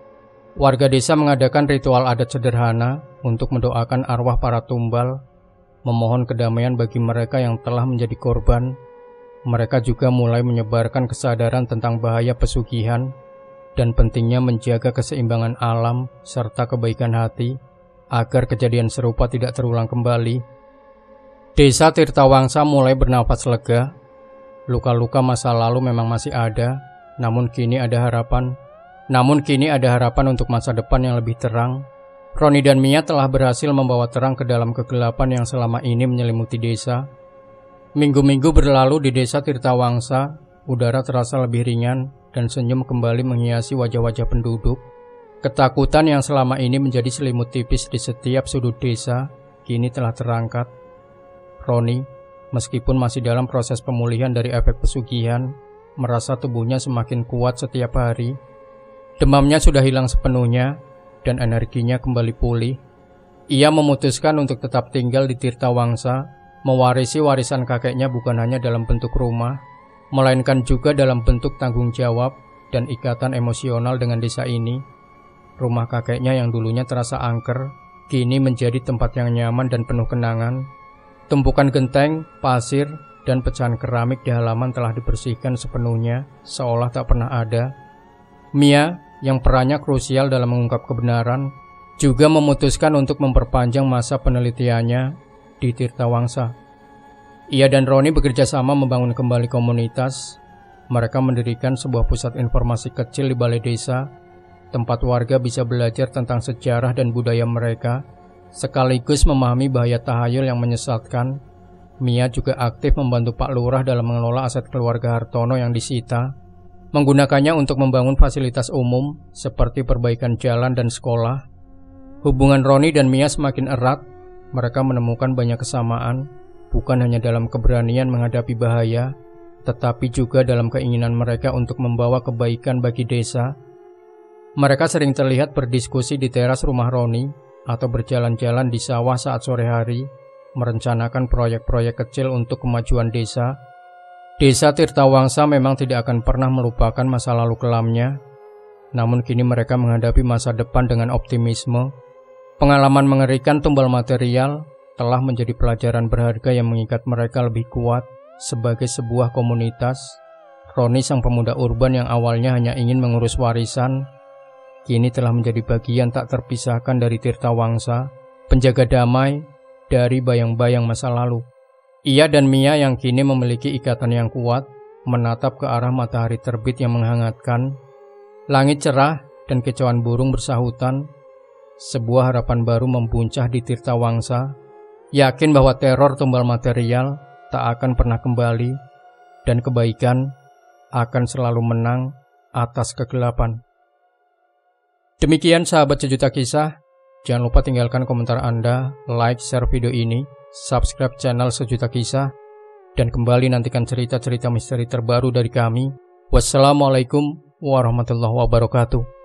Warga desa mengadakan ritual adat sederhana untuk mendoakan arwah para tumbal, memohon kedamaian bagi mereka yang telah menjadi korban. Mereka juga mulai menyebarkan kesadaran tentang bahaya pesugihan dan pentingnya menjaga keseimbangan alam serta kebaikan hati. agar kejadian serupa tidak terulang kembali. Desa Tirtawangsa mulai bernafas lega. Luka-luka masa lalu memang masih ada, namun kini ada harapan untuk masa depan yang lebih terang. Roni dan Mia telah berhasil membawa terang ke dalam kegelapan yang selama ini menyelimuti desa. Minggu-minggu berlalu di desa Tirtawangsa, udara terasa lebih ringan dan senyum kembali menghiasi wajah-wajah penduduk. Ketakutan yang selama ini menjadi selimut tipis di setiap sudut desa, kini telah terangkat. Roni, meskipun masih dalam proses pemulihan dari efek pesugihan, merasa tubuhnya semakin kuat setiap hari. Demamnya sudah hilang sepenuhnya, dan energinya kembali pulih. Ia memutuskan untuk tetap tinggal di Tirtawangsa, mewarisi warisan kakeknya bukan hanya dalam bentuk rumah, melainkan juga dalam bentuk tanggung jawab dan ikatan emosional dengan desa ini. Rumah kakeknya yang dulunya terasa angker, kini menjadi tempat yang nyaman dan penuh kenangan. Tumpukan genteng, pasir, dan pecahan keramik di halaman telah dibersihkan sepenuhnya, seolah tak pernah ada. Mia, yang perannya krusial dalam mengungkap kebenaran, juga memutuskan untuk memperpanjang masa penelitiannya di Tirtawangsa. Ia dan Roni bekerja sama membangun kembali komunitas. Mereka mendirikan sebuah pusat informasi kecil di balai desa, tempat warga bisa belajar tentang sejarah dan budaya mereka, sekaligus memahami bahaya tahayul yang menyesatkan. Mia juga aktif membantu Pak Lurah dalam mengelola aset keluarga Hartono yang disita, menggunakannya untuk membangun fasilitas umum seperti perbaikan jalan dan sekolah. Hubungan Roni dan Mia semakin erat. Mereka menemukan banyak kesamaan, bukan hanya dalam keberanian menghadapi bahaya, tetapi juga dalam keinginan mereka untuk membawa kebaikan bagi desa. Mereka sering terlihat berdiskusi di teras rumah Roni atau berjalan-jalan di sawah saat sore hari, merencanakan proyek-proyek kecil untuk kemajuan desa. Desa Tirtawangsa memang tidak akan pernah melupakan masa lalu kelamnya, namun kini mereka menghadapi masa depan dengan optimisme. Pengalaman mengerikan tumbal material telah menjadi pelajaran berharga yang mengikat mereka lebih kuat sebagai sebuah komunitas. Roni, sang pemuda urban yang awalnya hanya ingin mengurus warisan, kini telah menjadi bagian tak terpisahkan dari Tirtawangsa, penjaga damai dari bayang-bayang masa lalu. Ia dan Mia yang kini memiliki ikatan yang kuat, menatap ke arah matahari terbit yang menghangatkan. Langit cerah dan kicauan burung bersahutan. Sebuah harapan baru membuncah di Tirtawangsa, yakin bahwa teror tumbal material tak akan pernah kembali, dan kebaikan akan selalu menang atas kegelapan. Demikian sahabat sejuta kisah, jangan lupa tinggalkan komentar Anda, like, share video ini, subscribe channel Sejuta Kisah, dan kembali nantikan cerita-cerita misteri terbaru dari kami. Wassalamualaikum warahmatullahi wabarakatuh.